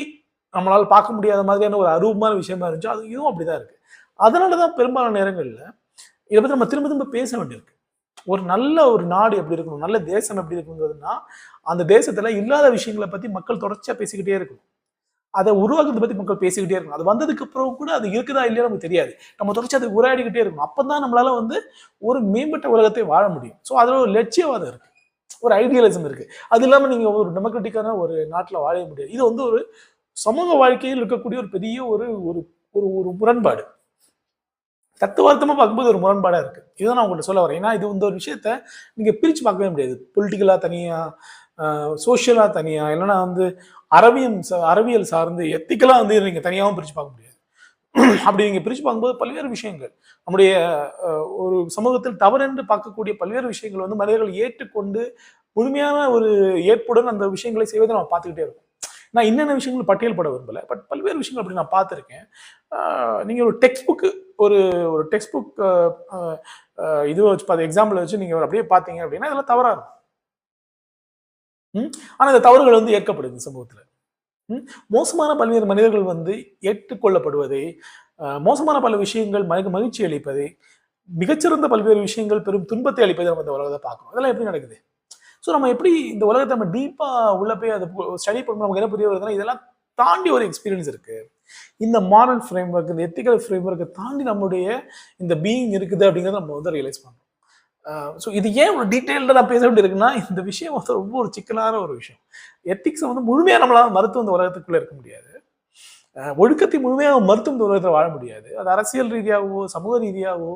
நம்மளால பார்க்க முடியாத மாதிரியான ஒரு அருவமான விஷயமா இருந்துச்சோ அது இதுவும் அப்படிதான் இருக்கு. அதனாலதான் பெரும்பாலான நேரங்கள்ல இதை பத்தி நம்ம திரும்ப திரும்ப பேச வேண்டியிருக்கு. ஒரு நல்ல ஒரு நாடு எப்படி இருக்கணும், நல்ல தேசம் எப்படி இருக்குங்கிறதுனா அந்த தேசத்துல இல்லாத விஷயங்களை பத்தி மக்கள் தொடர்ச்சியா பேசிக்கிட்டே இருக்கணும். அதை உருவாக்குறதை பத்தி மக்கள் பேசிக்கிட்டே இருக்கணும். அது வந்ததுக்கு அப்புறம் கூட அது இருக்குதா இல்லையா நமக்கு தெரியாது. நம்ம தொடர்ச்சி அதை உரையாடிக்கிட்டே இருக்கணும். அப்பதான் நம்மளால வந்து ஒரு மேம்பட்ட உலகத்தை வாழ முடியும். ஸோ அதுல ஒரு லட்சியவாதம் இருக்கு, ஒரு ஐடியலிசம் இருக்கு. அது இல்லாம நீங்க ஒரு டெமோக்ராட்டிக்கான ஒரு நாட்டுல வாழ முடியாது. இது வந்து ஒரு சமூக வாழ்க்கையில் இருக்கக்கூடிய ஒரு பெரிய ஒரு ஒரு முரண்பாடு. தத்துவார்த்தமா பார்க்கும்போது ஒரு முரண்பாடா இருக்கு. இதுதான் நான் உங்கள்கிட்ட சொல்ல வரேன். ஏன்னா இது இந்த ஒரு விஷயத்த நீங்க பிரிச்சு பார்க்கவே முடியாது. பொலிட்டிக்கலா தனியா, சோசியலா தனியா, இல்லைன்னா வந்து அறிவியல் சார்ந்து எத்திக்கலா வந்து நீங்க தனியாகவும் பிரிச்சு பார்க்க முடியாது. அப்படி நீங்க பிரிச்சு பார்க்கும்போது பல்வேறு விஷயங்கள் நம்முடைய ஒரு சமூகத்தில் தவறென்று பார்க்கக்கூடிய பல்வேறு விஷயங்கள் வந்து மனிதர்கள் ஏற்றுக்கொண்டு முழுமையான ஒரு ஏற்புடன் அந்த விஷயங்களை செய்வதை நம்ம பார்த்துக்கிட்டே இருக்கோம். நான் என்னென்ன விஷயங்கள் பட்டியல் பட விரும்பல, பட் பல்வேறு விஷயங்கள் அப்படி நான் பார்த்துருக்கேன். நீங்க ஒரு டெக்ஸ்ட் புக் ஒரு டெக்ஸ்ட் புக் இது வச்சு எக்ஸாம்பிள் வச்சு நீங்க அப்படியே பார்த்தீங்க அப்படின்னா இதெல்லாம் தவறா இருக்கும். ஆனா இந்த தவறுகள் வந்து ஏற்கப்படுது சமூகத்துல. மோசமான பல்வேறு மனிதர்கள் வந்து ஏற்றுக்கொள்ளப்படுவதை, மோசமான பல விஷயங்கள் மகிழ்ச்சி அளிப்பதை, மிகச்சிறந்த பல்வேறு விஷயங்கள் பெரும் துன்பத்தை அளிப்பதை நம்ம இந்த உலகத்தை பார்க்கணும். இதெல்லாம் எப்படி நடக்குது? ஸோ நம்ம எப்படி இந்த உலகத்தை நம்ம டீப்பா உள்ள போய் அதை ஸ்டடி பண்ணும்போது நமக்கு என்ன புரிய வருதுன்னா இதெல்லாம் தாண்டி ஒரு எக்ஸ்பீரியன்ஸ் இருக்கு. இந்த மாரல் ஃப்ரேம் ஒர்க், இந்த எத்திக்கல் ஃப்ரேம் ஒர்க்கை தாண்டி நம்முடைய இந்த பீயிங் இருக்குது அப்படிங்கிறத நம்ம வந்து ரியலைஸ் பண்ணுறோம். ஸோ இது ஏன் ஒரு டீட்டெயில்டாக நான் பேச வேண்டியிருக்குன்னா இந்த விஷயம் வந்து ரொம்ப ஒரு சிக்கலான ஒரு விஷயம். எத்திக்ஸை வந்து முழுமையாக நம்மளால மருத்துவ இந்த உலகத்துக்குள்ளே இருக்க முடியாது. ஒழுக்கத்தை முழுமையாக மருத்துவ இந்த உலகத்தில் வாழ முடியாது. அது அரசியல் ரீதியாகவோ, சமூக ரீதியாகவோ,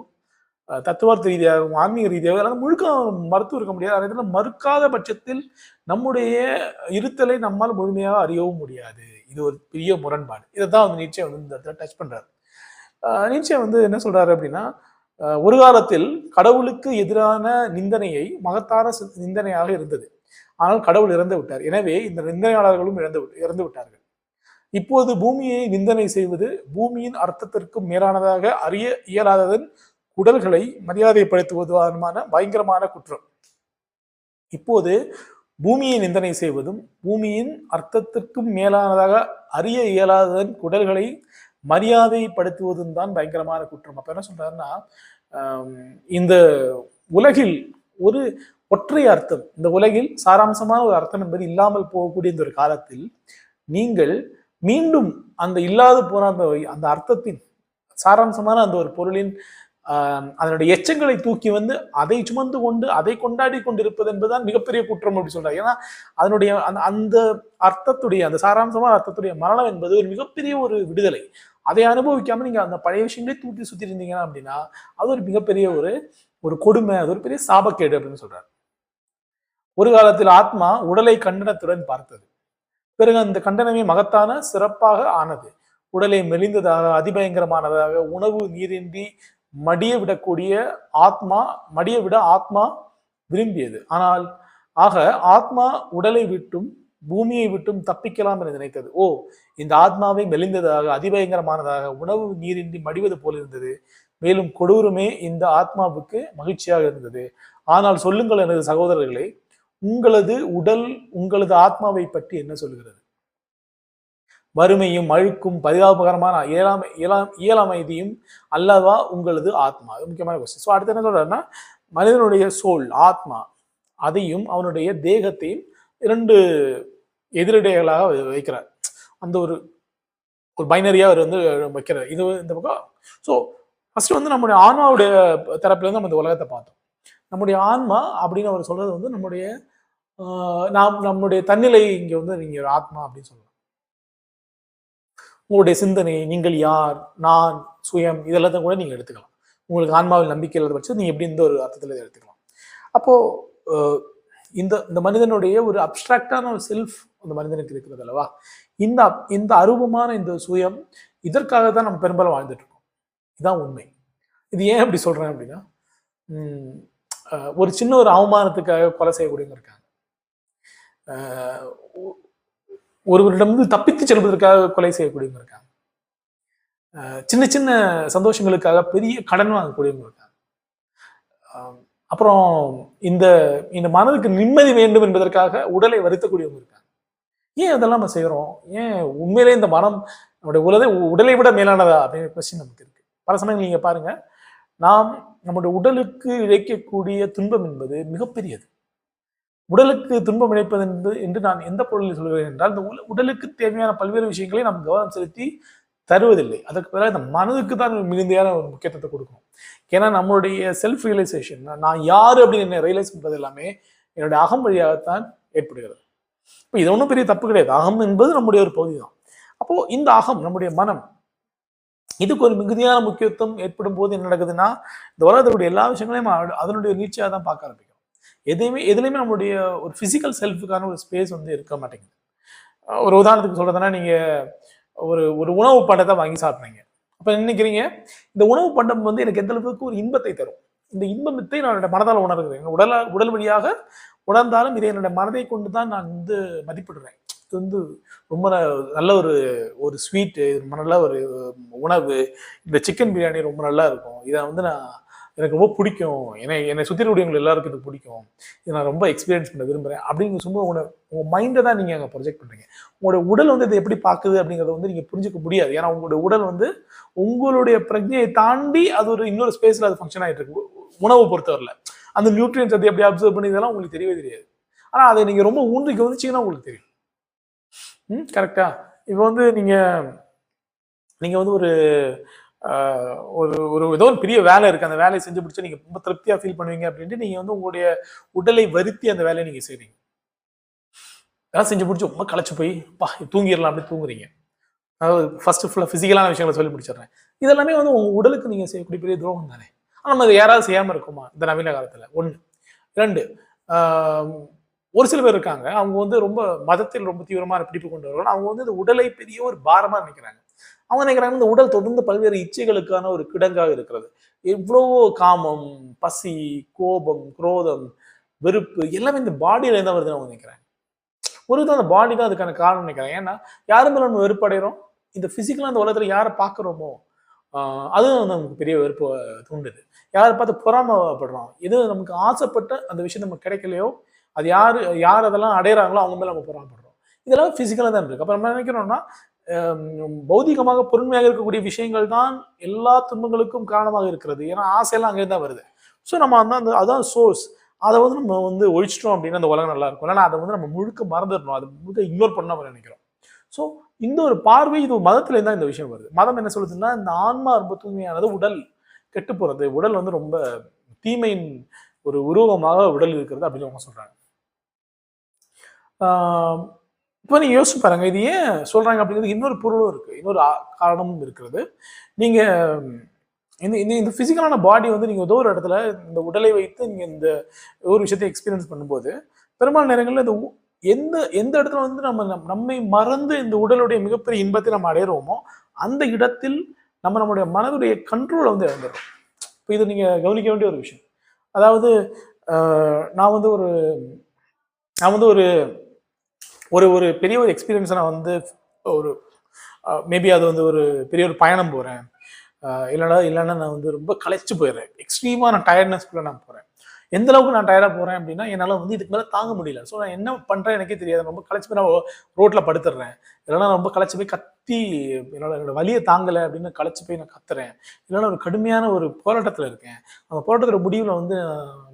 தத்துவார்த்த ரீதியாகவும், ஆன்மீக ரீதியாகவும் எல்லாம் முழுக்க மருத்துவம் இருக்க முடியாது. அதனால மறுக்காத பட்சத்தில் நம்முடைய இருத்தலை நம்மால் முழுமையாக அறியவும் முடியாது. இது ஒரு பெரிய முரண்பாடு. இதை தான் வந்து நீட்சே வந்து இந்த இடத்துல டச் பண்றாரு. நீட்சே வந்து என்ன சொல்றாரு அப்படின்னா, ஒரு காலத்தில் கடவுளுக்கு எதிரான நிந்தனையை மகத்தான நிந்தனையாக இருந்தது. ஆனால் கடவுள் இறந்து விட்டார். எனவே இந்த நிந்தனையாளர்களும் இறந்து விட்டார்கள். இப்போது பூமியை நிந்தனை செய்வது பூமியின் அர்த்தத்திற்கும் மேலானதாக அறிய இயலாததன் உடல்களை மரியாதைப்படுத்துவதுமான பயங்கரமான குற்றம். இப்போது பூமியை நிந்தனை செய்வதும் பூமியின் அர்த்தத்திற்கும் மேலானதாக அறிய இயலாததன் குடல்களை மரியாதைப்படுத்துவதும் தான் பயங்கரமான குற்றம். அப்ப என்ன சொல்றாருன்னா, இந்த உலகில் ஒரு ஒற்றை அர்த்தம், இந்த உலகில் சாராம்சமான ஒரு அர்த்தம் என்பது இல்லாமல் போகக்கூடிய இந்த ஒரு காலத்தில் நீங்கள் மீண்டும் அந்த இல்லாத போன அந்த அர்த்தத்தின் சாராம்சமான அந்த ஒரு பொருளின் அதனுடைய எச்சங்களை தூக்கி வந்து அதை சுமந்து கொண்டு அதை கொண்டாடி கொண்டிருப்பது என்பதுதான் மிகப்பெரிய குற்றம் அப்படி சொல்றாரு. ஏன்னா அதனுடைய அந்த அர்த்தத்துடைய அந்த சாராம்சமான அர்த்தத்துடைய மரணம் என்பது ஒரு மிகப்பெரிய ஒரு விடுதலை. அதை அனுபவிக்காம நீங்க அந்த பழைய விஷயங்களே தூக்கி சுத்தி இருந்தீங்கன்னா அப்படின்னா அது ஒரு மிகப்பெரிய ஒரு கொடுமை, அது ஒரு பெரிய சாபக்கேடு அப்படின்னு சொல்றாரு. ஒரு காலத்தில் ஆத்மா உடலை கண்டனத்துடன் பார்த்தது. பிறகு அந்த கண்டனமே மகத்தான சிறப்பாக ஆனது. உடலை மெலிந்ததாக அதிபயங்கரமானதாக உணவு நீரின்றி மடிய விடக்கூடிய மடிய விட ஆத்மா விரும்பியது. ஆனால் ஆத்மா உடலை விட்டும் பூமியை விட்டும் தப்பிக்கலாம் என நினைத்தது. இந்த ஆத்மாவை மெலிந்ததாக அதிபயங்கரமானதாக உணவு நீரின்றி மடிவது போல் இருந்தது. மேலும் கொடூரமே இந்த ஆத்மாவுக்கு மகிழ்ச்சியாக இருந்தது. ஆனால் சொல்லுங்கள் எனது சகோதரர்களே, உங்களது உடல் உங்களது ஆத்மாவை பற்றி என்ன சொல்கிறது? வறுமையும் அழுக்கும் பரிதாபகரமான இயலாமைதியும் அல்லவா உங்களது ஆத்மா? அது முக்கியமான கொஸ்டின். ஸோ அடுத்து என்ன சொல்றாருன்னா, மனிதனுடைய சோல் ஆத்மா அதையும் அவனுடைய தேகத்தையும் 2 எதிரடைகளாக வைக்கிறார். அந்த ஒரு பைனரியா அவர் வந்து வைக்கிறார். இது இந்த பக்கம். ஸோ ஃபர்ஸ்ட் வந்து நம்முடைய ஆன்மாவுடைய தரப்புல இருந்து நம்ம இந்த உலகத்தை பார்த்தோம். நம்முடைய ஆன்மா அப்படின்னு அவர் சொல்றது வந்து நம்முடைய தன்னிலை இங்க வந்து நீங்க ஒரு ஆத்மா அப்படின்னு சொல்லலாம். உங்களுடைய சிந்தனை, நீங்கள் யார், நான், சுயம், இதெல்லாத்தையும் கூட நீங்க எடுத்துக்கலாம். உங்களுக்கு ஆன்மாவில் நம்பிக்கை இல்லாத பட்சம் நீங்க எப்படி இந்த ஒரு அர்த்தத்துல இதை எடுத்துக்கலாம். அப்போ இந்த மனிதனுடைய ஒரு அப்டிராக்டான ஒரு செல்ஃப் அந்த மனிதனுக்கு இருக்கிறது அல்லவா? இந்த அரூபமான இந்த சுயம், இதற்காக தான் நம்ம பெரும்பாலும் வாழ்ந்துட்டு இருக்கோம். இதுதான் உண்மை. இது ஏன் அப்படி சொல்றேன் அப்படின்னா, ஒரு சின்ன ஒரு அவமானத்துக்காக கொலை செய்யக்கூடியவங்க இருக்காங்க. ஒருவரிடம் தப்பித்து செல்வதற்காக கொலை செய்யக்கூடியவங்க இருக்காங்க. சின்ன சின்ன சந்தோஷங்களுக்காக பெரிய கடன் வாங்கக்கூடியவங்க இருக்காங்க. அப்புறம் இந்த மனதுக்கு நிம்மதி வேண்டும் என்பதற்காக உடலை வருத்தக்கூடியவங்க இருக்காங்க. ஏன் அதெல்லாம் நம்ம செய்யறோம்? ஏன் உண்மையிலே இந்த மனம் நம்முடைய உடலை விட மேலானதா அப்படிங்கிற கொஸ்டின் நமக்கு இருக்கு. பல சமயங்கள் நீங்க பாருங்க, நம்முடைய உடலுக்கு இழைக்கக்கூடிய துன்பம் என்பது மிகப்பெரியது. உடலுக்கு துன்பம் இழைப்பது என்று நான் எந்த பொருளில் சொல்கிறேன் என்றால், இந்த உடலுக்கு தேவையான பல்வேறு விஷயங்களை நாம் கவனம் செலுத்தி தருவதில்லை. அதற்கு பதிலாக இந்த மனதுக்கு தான் மிகுந்தையான ஒரு முக்கியத்துவத்தை கொடுக்கணும். ஏன்னா நம்மளுடைய செல்ஃப் ரியலைசேஷன், நான் யாரு அப்படின்னு என்ன ரியலைஸ் பண்றது எல்லாமே என்னுடைய அகம் வழியாகத்தான் ஏற்படுகிறது. இப்போ இது ஒன்றும் பெரிய தப்பு கிடையாது. அகம் என்பது நம்முடைய ஒரு பகுதி தான். அப்போ இந்த அகம், நம்முடைய மனம், இதுக்கு ஒரு மிகுதியான முக்கியத்துவம் ஏற்படும் போது என்ன நடக்குதுன்னா, இந்த உலகத்துடைய எல்லா விஷயங்களையும் அதனுடைய நீட்சியாக தான் பார்க்க ஆரம்பிக்கும். எதுலையுமே நம்மளுடைய ஒரு பிசிக்கல் செல்ஃபுக்கான ஒரு ஸ்பேஸ் வந்து இருக்க மாட்டேங்குது. ஒரு உதாரணத்துக்கு சொல்றதுன்னா, நீங்க ஒரு உணவு பண்டத்தை வாங்கி சாப்பிட்றீங்க. அப்ப நினைக்கிறீங்க, இந்த உணவு பண்டம் வந்து எனக்கு எந்த அளவுக்கு ஒரு இன்பத்தை தரும், இந்த இன்பத்தை நான் என்னோட மனதால் உணர்கிறேன். உடல் வழியாக உணர்ந்தாலும் இதை என்னோட மனதை கொண்டு தான் நான் வந்து மதிப்பிடுறேன். இது வந்து ரொம்ப நல்ல ஒரு ஸ்வீட்டு, நல்ல ஒரு உணவு, இந்த சிக்கன் பிரியாணி ரொம்ப நல்லா இருக்கும், இதை வந்து எனக்கு ரொம்ப பிடிக்கும், என்னை சுற்றி இருக்கக்கூடியவங்க எல்லாருக்கும் இது பிடிக்கும், இதை நான் ரொம்ப எக்ஸ்பீரியன்ஸ் பண்ண விரும்புகிறேன் அப்படின்னு சும்மா உங்கள் மைண்டை தான் நீங்கள் அங்கே ப்ரொஜெக்ட் பண்ணுறீங்க. உங்களுடைய உடல் வந்து இதை எப்படி பார்க்குது அப்படிங்கிறத வந்து நீங்கள் புரிஞ்சுக்க முடியாது. ஏன்னா உங்களுடைய உடல் வந்து உங்களுடைய பிரஜையை தாண்டி அது இன்னொரு ஸ்பேஸில் அது ஃபங்க்ஷன் ஆகிட்டு இருக்கு. உணவை பொறுத்தவரையில் அந்த நியூட்ரியன்ஸ் அதை எப்படி அப்சர்வ் பண்ணி இதெல்லாம் உங்களுக்கு தெரியவே தெரியாது. ஆனால் அதை நீங்கள் ரொம்ப ஊன்றி கவனிச்சிங்கன்னா உங்களுக்கு தெரியும். கரெக்டா? இப்போ வந்து நீங்கள் வந்து ஒரு ஏதோ ஒரு பெரிய வேலை இருக்கு, அந்த வேலையை செஞ்சு பிடிச்சா நீங்க ரொம்ப திருப்தியா ஃபீல் பண்ணுவீங்க அப்படின்ட்டு நீங்க வந்து உங்களுடைய உடலை வருத்தி அந்த வேலையை நீங்க செய்றீங்க. அதெல்லாம் செஞ்சு பிடிச்சி ரொம்ப களைச்சு போய் தூங்கிடலாம் அப்படி தூங்குறீங்க. அதாவது ஃபர்ஸ்ட் ஃபுல்லா பிசிக்கலான விஷயங்களை சொல்லி முடிச்சிடுறேன். இதெல்லாமே வந்து உங்க உடலுக்கு நீங்க செய்யக்கூடிய பெரிய துரோகம் தானே. ஆனா நம்ம யாராவது செய்யாம இருக்குமா இந்த நவீன காலத்துல? 1. 2, ஒரு சில பேர் இருக்காங்க, அவங்க வந்து ரொம்ப மதத்தில் ரொம்ப தீவிரமான பிடிப்பு கொண்டு வருவாங்க. அவங்க வந்து இந்த உடலை பெரிய ஒரு பாரமா நினைக்கிறாங்க. அவங்க நினைக்கிறாங்க இந்த உடல் தொடர்ந்து பல்வேறு இச்சைகளுக்கான ஒரு கிடங்காக இருக்கிறது. எவ்வளவோ காமம், பசி, கோபம், குரோதம், வெறுப்பு எல்லாமே இந்த பாடியில இருந்தா வருதுன்னு அவங்க நினைக்கிறாங்க. அந்த பாடி தான் அதுக்கான காரணம் நினைக்கிறாங்க. ஏன்னா யாரும் நம்ம வெறுப்பு அடைகிறோம், இந்த பிசிக்கலா அந்த உலகத்துல யாரை பார்க்குறோமோ அதுவும் நமக்கு பெரிய வெறுப்பு தூண்டுது. யாரை பார்த்து பொறாமப்படுறோம், எது நமக்கு ஆசைப்பட்ட அந்த விஷயம் நமக்கு கிடைக்கலையோ அது யார் அதெல்லாம் அடையிறாங்களோ அவங்க மேல நம்ம பொறாமப்படுறோம். இதெல்லாம் பிசிக்கலா தான் இருக்கு. அப்ப நம்ம நினைக்கிறோம்னா பௌதிகமாக பொறுமையாக இருக்கக்கூடிய விஷயங்கள் தான் எல்லா துன்பங்களுக்கும் காரணமாக இருக்கிறது. ஏன்னா ஆசையெல்லாம் அங்கே தான் வருது. ஸோ நம்ம அதான் சோர்ஸ். அதை வந்து நம்ம வந்து ஒழிச்சிட்டோம் அப்படின்னா அந்த உலகம் நல்லா இருக்கும். இல்லைன்னா அதை வந்து நம்ம முழுக்க மறந்துடணும், அதை முழுக்க இக்னோர் பண்ண நம்ம நினைக்கிறோம். ஸோ இந்த ஒரு பார்வை இது மதத்துல இருந்தா இந்த விஷயம் வருது. மதம் என்ன சொல்லுதுன்னா, இந்த ஆன்மா ரொம்ப தூய்மையானது, உடல் கெட்டு போறது, உடல் வந்து ரொம்ப தீமையின் ஒரு உருவகமாக உடல் இருக்கிறது அப்படின்னு அவங்க சொல்றாங்க. ஆஹ் இப்போ நீங்க யோசிச்சு பாருங்க, இது ஏன் சொல்றாங்க அப்படிங்கிறது இன்னொரு பொருளும் இருக்கு, இன்னொரு காரணமும் இருக்கிறது. நீங்க இந்த இந்த இந்த பிசிக்கலான பாடி வந்து நீங்க ஏதோ ஒரு இடத்துல இந்த உடலை வைத்து நீங்க இந்த ஒரு விஷயத்தை எக்ஸ்பீரியன்ஸ் பண்ணும்போது, பெரும்பாலான நேரங்கள்ல இந்த எந்த எந்த இடத்துல வந்து நம்மை மறந்து இந்த உடலுடைய மிகப்பெரிய இன்பத்தை நம்ம அடையிறோமோ, அந்த இடத்தில் நம்மளுடைய மனதுடைய கண்ட்ரோலை வந்து இழந்துடுறோம். இப்போ இது நீங்க கவனிக்க வேண்டிய ஒரு விஷயம். அதாவது நான் வந்து ஒரு நான் வந்து ஒரு ஒரு ஒரு பெரிய ஒரு எக்ஸ்பீரியன்ஸை நான் வந்து ஒரு மேபி அது வந்து ஒரு பெரிய ஒரு பயணம் போறேன். இல்லைன்னா நான் வந்து ரொம்ப களைச்சு போயிடுறேன். எக்ஸ்ட்ரீமா நான் டயர்ட்னஸ்க்குள்ள நான் போறேன். எந்த அளவுக்கு நான் டயர்டா போறேன் அப்படின்னா, என்னால வந்து இதுக்கு மேல தாங்க முடியல. ஸோ நான் என்ன பண்றேன் எனக்கே தெரியாது. ரொம்ப களைச்சு போய் நான் ரோட்ல படுத்துடுறேன். இல்லைன்னா ரொம்ப களைச்சு போய் கத்தி என்னோட வலியை தாங்கலை அப்படின்னு களைச்சு போய் நான் கத்துறேன். இல்லைன்னா ஒரு கடுமையான ஒரு போராட்டத்துல இருக்கேன். அந்த போராட்டத்தோட முடிவுல வந்து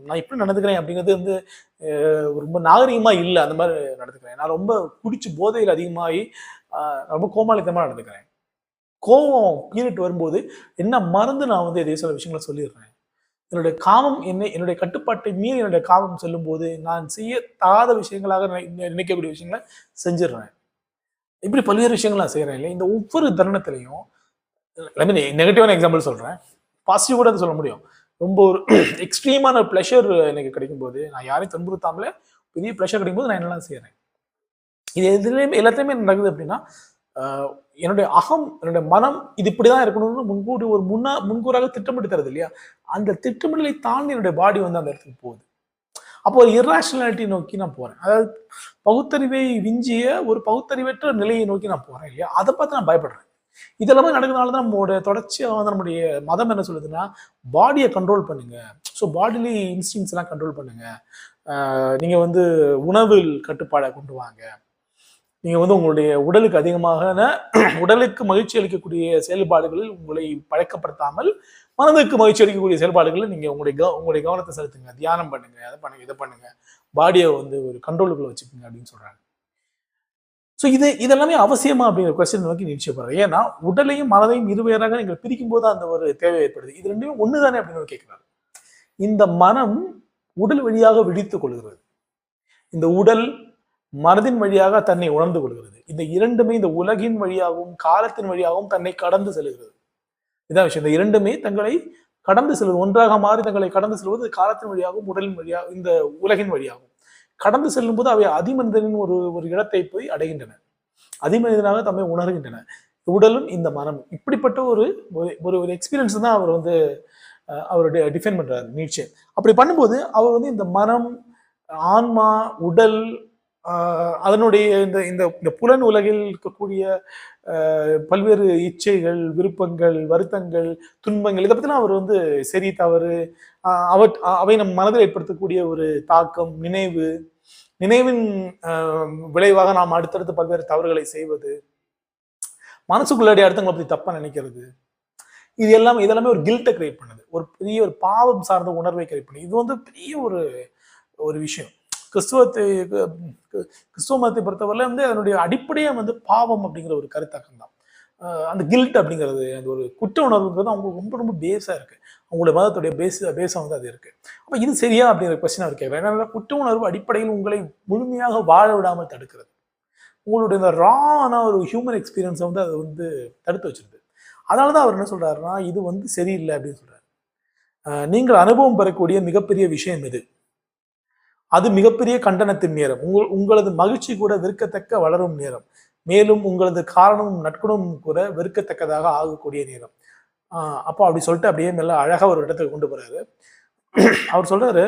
நான் எப்படி நடந்துக்கிறேன் அப்படிங்கிறது வந்து ரொம்ப நாகரிகமா இல்லை. அந்த மாதிரி நடந்துக்கிறேன். நான் ரொம்ப குடிச்சு போதையில் அதிகமாகி ரொம்ப கோமாளித்தமா நடந்துக்கிறேன். கோவம் பீரிட்டு வரும்போது என்ன மறந்து நான் வந்து எதையோ சில விஷயங்களை சொல்லிடுறேன். என்னுடைய காமம் என்னுடைய கட்டுப்பாட்டை மீறி என்னுடைய காமம் செல்லும்போது நான் செய்யத்தாத விஷயங்களாக நினைக்கக்கூடிய விஷயங்களை செஞ்சிடுறேன். இப்படி பல்வேறு விஷயங்கள் நான் செய்யறேன் இல்லையா? இந்த ஒவ்வொரு தருணத்திலையும் நெகட்டிவான எக்ஸாம்பிள் சொல்றேன். பாசிட்டிவ் கூட சொல்ல முடியும். ரொம்ப ஒரு எக்ஸ்ட்ரீமான பிளஷர் எனக்கு கிடைக்கும் போது, நான் யாரையும் துன்புறுத்தாமலே பெரிய பிளஷர் கிடைக்கும் போது நான் என்னெல்லாம் செய்யறேன். இது எதுலையுமே எல்லாத்தையுமே நடக்குது அப்படின்னா, என்னுடைய அகம், என்னுடைய மனம் இது இப்படிதான் இருக்கணும்னு முன்கூடி ஒரு முன்கூறாக திட்டமிட்டு தருது இல்லையா? அந்த திட்டமிடலை தாண்டி என்னுடைய பாடி வந்து அந்த இடத்துக்கு போகுது. அப்போ ஒரு இர்ராஷனாலிட்டி நோக்கி நான் போறேன். அதாவது பகுத்தறிவை விஞ்சிய ஒரு பகுத்தறிவற்ற நிலையை நோக்கி நான் போறேன் இல்லையா? அதை பார்த்து நான் பயப்படுறேன். இதெல்லாமே நடக்கிறதுனால தான் நம்மளுடைய தொடர்ச்சியாக வந்து நம்முடைய மதம் என்ன சொல்லுதுன்னா, பாடியை கண்ட்ரோல் பண்ணுங்க. ஸோ பாடிலி இன்ஸ்டிங்ஸ் எல்லாம் கண்ட்ரோல் பண்ணுங்க. நீங்க வந்து உணவில் கட்டுப்பாடை கொண்டு வாங்க. நீங்க வந்து உங்களுடைய உடலுக்கு அதிகமான உடலுக்கு மகிழ்ச்சி அளிக்கக்கூடிய செயல்பாடுகளில் உங்களை பழக்கப்படுத்தாமல், மனதுக்கு மகிழ்ச்சி அளிக்கக்கூடிய செயல்பாடுகளில் நீங்க உங்களுடைய கவனத்தை செலுத்துங்க. தியானம் பண்ணுங்க, அதை பண்ணுங்க, இதை பண்ணுங்க. பாடியை வந்து ஒரு கண்ட்ரோலுக்குள்ள வச்சுக்கோங்க அப்படின்னு சொல்றாங்க. ஸோ இதெல்லாமே அவசியமா அப்படிங்கிற கொஸ்டின் நோக்கி நிச்சயப்படுறேன். ஏன்னா உடலையும் மனதையும் இருவேறாக நீங்கள் பிரிக்கும் போது அந்த ஒரு தேவை ஏற்படுது. இது ரெண்டுமே ஒண்ணுதானே அப்படின்னு கேட்கிறாரு. இந்த மனம் உடல் வழியாக விழித்துக் கொள்கிறது. இந்த உடல் மனதின் வழியாக தன்னை உணர்ந்து கொள்கிறது. இந்த இரண்டுமே இந்த உலகின் வழியாகவும் காலத்தின் வழியாகவும் தன்னை கடந்து செல்கிறது. இதான் விஷயம். இந்த இரண்டுமே தங்களை கடந்து செல்வது, ஒன்றாக மாறி தங்களை கடந்து செல்வது காலத்தின் வழியாகவும் உடலின் வழியாகவும் இந்த உலகின் வழியாகவும் கடந்து செல்லும் போது அவை அதிமனிதனின் ஒரு இடத்தை போய் அடைகின்றன. அதிமனிதனாக தம்மை உணர்கின்றன. உடலும் இந்த மனம் இப்படிப்பட்ட ஒரு ஒரு எக்ஸ்பீரியன்ஸ் தான் அவர் வந்து அவர் டிஃபைன் பண்றாரு நீட்சே. அப்படி பண்ணும்போது அவர் வந்து இந்த மனம், ஆன்மா, உடல், அதனுடைய இந்த இந்த புலன் உலகில் இருக்கக்கூடிய பல்வேறு இச்சைகள், விருப்பங்கள், வருத்தங்கள், துன்பங்கள் இதை பத்தினா அவர் வந்து சரி தவறு, அவை நம் மனதில் ஏற்படுத்தக்கூடிய ஒரு தாக்கம், நினைவின் விளைவாக நாம் அடுத்தடுத்து பல்வேறு தவறுகளை செய்வது, மனசுக்குள்ளாடி அடுத்தவங்களை பத்தி தப்பா நினைக்கிறது, இதெல்லாமே ஒரு கில்ட்டை கிரியேட் பண்ணுது. ஒரு பெரிய ஒரு பாவம் சார்ந்த உணர்வை கிரியேட் பண்ணுது. இது வந்து பெரிய ஒரு விஷயம். கிறிஸ்துவ மதத்தை பொறுத்தவரை வந்து அதனுடைய அடிப்படையே வந்து பாவம் அப்படிங்கிற ஒரு கருத்தாக்கம் தான். அந்த கில்ட் அப்படிங்கிறது, அந்த ஒரு குற்ற உணர்வுங்கிறது அவங்களுக்கு ரொம்ப ரொம்ப பேஸா இருக்கு. அவங்களுடைய மதத்துடைய பேஸா வந்து அது இருக்கு. அப்ப இது சரியா அப்படிங்கிற கொஸ்டின் அவர் கேட்கிறார். ஏன்னா குற்ற உணர்வு அடிப்படையில் உங்களை முழுமையாக வாழ விடாமல் தடுக்கிறது. உங்களுடைய இந்த ரான ஒரு ஹியூமன் எக்ஸ்பீரியன்ஸை வந்து அது வந்து தடுத்து வச்சிருது. அதனாலதான் அவர் என்ன சொல்றாருன்னா, இது வந்து சரியில்லை அப்படின்னு சொல்றாரு. நீங்கள் அனுபவம் பெறக்கூடிய மிகப்பெரிய விஷயம் இது. அது மிகப்பெரிய கண்டனத்தின் நேரம். உங்களது மகிழ்ச்சி கூட வெறுக்கத்தக்க வளரும் நேரம். மேலும் உங்களது காரணமும் நட்புணமும் கூட வெறுக்கத்தக்கதாக ஆகக்கூடிய நேரம். அப்போ அப்படி சொல்லிட்டு அப்படியே நல்ல அழகா ஒரு இடத்துக்கு கொண்டு போறாரு. அவர் சொல்றாரு,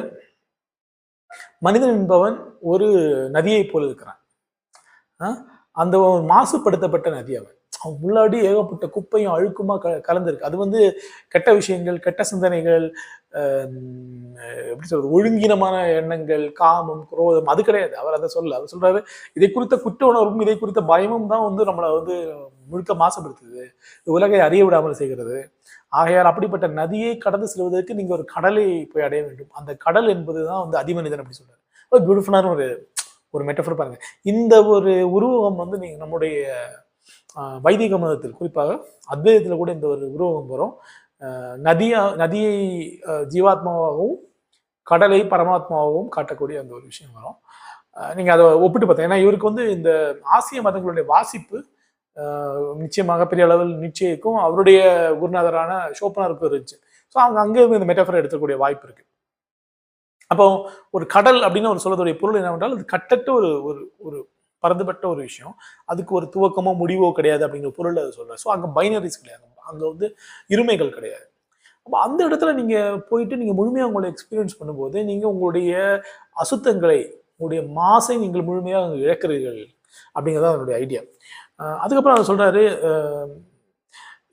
மனிதன் என்பவன் ஒரு நதியை போல இருக்கிறான். அந்த மாசுபடுத்தப்பட்ட நதி அவன் முன்னாடி ஏகப்பட்ட குப்பையும் அழுக்குமா கலந்துருக்கு. அது வந்து கெட்ட விஷயங்கள், கெட்ட சிந்தனைகள், எப்படி சொல்றது, ஒழுங்கீனமான எண்ணங்கள், காமம், குரோதம் அது கிடையாது. அவர் அதை அவர் சொல்றாரு, இதை குறித்த குற்ற உணர்வும் இதை குறித்த பயமும் தான் வந்து நம்மளை வந்து முழுக்க மாசுபடுத்துது, உலகை அறிய விடாமல் செய்கிறது. ஆகையால் அப்படிப்பட்ட நதியை கடந்து செல்வதற்கு நீங்க ஒரு கடலை போய் அடைய வேண்டும். அந்த கடல் என்பதுதான் வந்து அதிமனிதன் அப்படி சொல்றாரு. பியூட்டிஃபுல்லான ஒரு மெட்டஃபர் பாருங்க. இந்த ஒரு உருவகம் வந்து நீங்க நம்முடைய வைதிக மதத்தில் குறிப்பாக அத்வைதத்தில் கூட இந்த ஒரு உருவகம் வரும். நதியை ஜீவாத்மாவாகவும் கடலை பரமாத்மாவாகவும் காட்டக்கூடிய அந்த ஒரு விஷயம் வரும். நீங்க அதை ஒப்பிட்டு பார்த்தீங்க. ஏன்னா இவருக்கு வந்து இந்த ஆசிய மதங்களுடைய வாசிப்பு நிச்சயமாக பெரிய அளவில் நிச்சயிக்கும் அவருடைய குருநாதரான ஷோப்பனருக்கும் இருந்துச்சு. ஸோ அவங்க அங்கே இந்த மெட்டாஃபரை எடுக்கக்கூடிய வாய்ப்பு இருக்கு. அப்போ ஒரு கடல் அப்படின்னு ஒரு சொல்லக்கூடிய பொருள் என்னவென்றால் அது கட்டற்ற ஒரு ஒரு ஒரு பறந்துபட்ட ஒரு விஷயம். அதுக்கு ஒரு துவக்கமோ முடிவோ கிடையாது அப்படிங்கிற பொருள் அதை சொல்றாரு. ஸோ அங்கே பைனரிஸ் கிடையாது, அங்கே வந்து இருமைகள் கிடையாது. அப்போ அந்த இடத்துல நீங்க போயிட்டு நீங்க முழுமையாக உங்களை எக்ஸ்பீரியன்ஸ் பண்ணும்போது நீங்க உங்களுடைய அசுத்தங்களை, உங்களுடைய மாசை நீங்கள் முழுமையாக இழக்கிறீர்கள் அப்படிங்கிறது அதனுடைய ஐடியா. அதுக்கப்புறம் அவர் சொல்றாரு,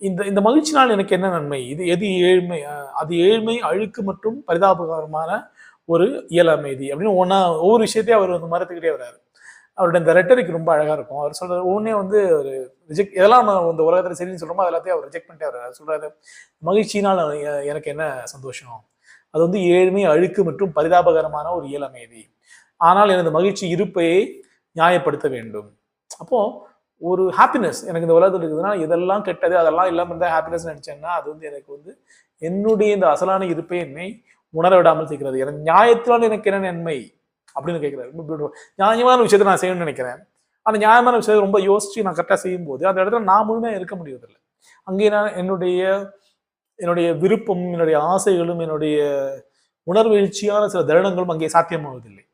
இந்த இந்த மகிழ்ச்சினால் எனக்கு என்ன நன்மை, இது எது ஏழ்மை, அது ஏழ்மை, அழுக்கு மற்றும் பரிதாபகரமான ஒரு இயல் அமைதி அப்படின்னு ஒவ்வொரு விஷயத்தையும் அவர் வந்து மரத்துக்கிட்டே வர்றாரு. அவருடைய இந்த ரெட்டரிக் ரொம்ப அழகா இருக்கும். அவர் சொல்றாரு ஒவ்வொன்னே வந்து ஒரு ரிஜெக்ட், எதெல்லாம் நம்ம இந்த உலகத்துல சரின்னு சொல்றோமோ அது எல்லாத்தையும் அவர் ரிஜெக்ட் பண்ணிட்டே வர்றாரு. சொல்றாரு, மகிழ்ச்சினால் எனக்கு என்ன சந்தோஷம், அது வந்து ஏழ்மை, அழுக்கு மற்றும் பரிதாபகரமான ஒரு இயல் அமைதி. ஆனால் எனது மகிழ்ச்சி இருப்பையை நியாயப்படுத்த வேண்டும். அப்போ ஒரு ஹாப்பினஸ் எனக்கு இந்த உலகத்தில் இருக்குதுன்னா இதெல்லாம் கெட்டது அதெல்லாம் இல்லாமல் இருந்தால் ஹாப்பினஸ் நினைச்சேன்னா அது வந்து எனக்கு வந்து என்னுடைய இந்த அசலான இருப்பை என்னை உணர விடாமல் செய்கிறது. எனக்கு நியாயத்தினால் எனக்கு என்ன நன்மை அப்படின்னு கேட்கிறாரு. நியாயமான விஷயத்தை நான் செய்யணும்னு நினைக்கிறேன். அந்த நியாயமான விஷயத்தை ரொம்ப யோசிச்சு நான் கரெக்டாக செய்யும் போது அந்த இடத்துல நான் முழுமையாக இருக்க முடியறதில்லை. அங்கே நான் என்னுடைய விருப்பம், என்னுடைய ஆசைகளும், என்னுடைய உணர்வெழுச்சியான சில தருணங்களும் அங்கே சாத்தியமாவதில்லை.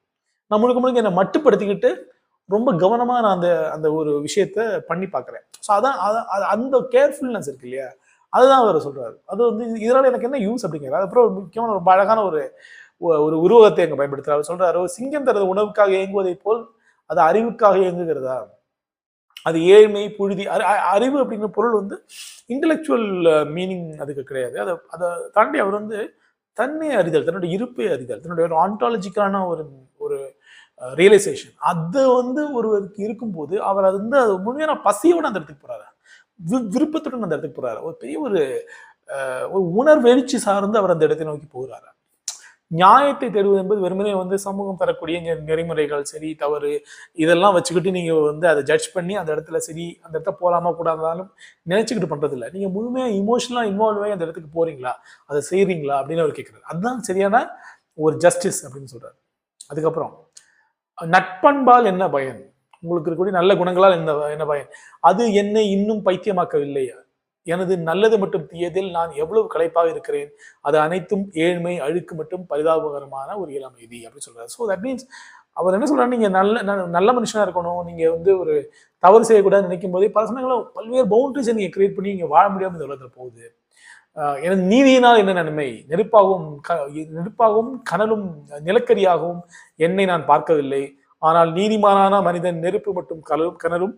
நான் முழுக்க என்னை மட்டுப்படுத்திக்கிட்டு ரொம்ப கவனமா நான் அந்த அந்த ஒரு விஷயத்த பண்ணி பார்க்குறேன். ஸோ அதான் அந்த கேர்ஃபுல்னஸ் இருக்கு இல்லையா, அதுதான் அவர் சொல்றாரு. அது வந்து இதனால எனக்கு என்ன யூஸ் அப்படிங்கிறார். அதுக்கப்புறம் முக்கியமான ரொம்ப அழகான ஒரு உருவகத்தை அங்கே பயன்படுத்துறாரு. சொல்றாரு, சிங்கம் தனது உணவுக்காக இயங்குவதை போல் அது அறிவுக்காக இயங்குகிறதா, அது ஏழ்மை, புழுதி. அறிவு அப்படிங்கிற பொருள் வந்து இன்டெலெக்சுவல் மீனிங் அதுக்கு கிடையாது. அதை தாண்டி அவர் வந்து தன்னை அறிதல், தன்னுடைய இருப்பை அறிதல், தன்னுடைய ஒரு ஆண்டாலஜிக்கான ஒரு ஒரு ரியலைசேஷன் அது வந்து ஒருவருக்கு இருக்கும்போது அவர் அது வந்து அது முழுமையான பசியோடு அந்த இடத்துக்கு போறாரு, விருப்பத்துடன் அந்த இடத்துக்கு போறாரு. ஒரு பெரிய ஒரு உணர்வெழுச்சி சார்ந்து அவர் அந்த இடத்தை நோக்கி போகிறாரு. நியாயத்தை தேடுவது என்பது வெறுமனே வந்து சமூகம் தரக்கூடிய நெறிமுறைகள் சரி தவறு இதெல்லாம் வச்சுக்கிட்டு நீங்க வந்து அதை ஜட்ஜ் பண்ணி அந்த இடத்துல சரி அந்த இடத்த போலாமா கூடாதாலும் நினைச்சுக்கிட்டு பண்றது இல்லை. நீங்க முழுமையா இமோஷனலா இன்வால்வ் ஆகி அந்த இடத்துக்கு போறீங்களா, அதை செய்யறீங்களா அப்படின்னு அவர் கேட்கிறாரு. அதுதான் சரியான ஒரு ஜஸ்டிஸ் அப்படின்னு சொல்றாரு. அதுக்கப்புறம் நட்பண்பால் என்ன பயன், உங்களுக்கு இருக்கக்கூடிய நல்ல குணங்களால் என்ன பயன், அது என்னை இன்னும் பைத்தியமாக்கவில்லையா, எனது நல்லது மற்றும் தீயதில் நான் எவ்வளவு களைப்பாக இருக்கிறேன், அது அனைத்தும் ஏழ்மை, அழுக்கு மற்றும் பரிதாபகரமான ஒரு இயலமைதி அப்படின்னு சொல்றாரு. ஸோ தட் மீன்ஸ் அவர் என்ன சொல்றாரு, நீங்க நல்ல மனுஷனா இருக்கணும், நீங்க வந்து ஒரு தவறு செய்யக்கூடாதுன்னு நினைக்கும் போதே பல சமயங்களும் பல்வேறு பவுண்டரிஸை நீங்க கிரியேட் பண்ணி நீங்க வாழ முடியாமல் இந்த உலகத்துல போகுது. எனது நீதியினால் என்ன நன்மை, நெருப்பாகவும் கனலும் நிலக்கரியாகவும் என்னை நான் பார்க்கவில்லை, ஆனால் நீதிமானான மனிதன் நெருப்பு மற்றும் கனலும்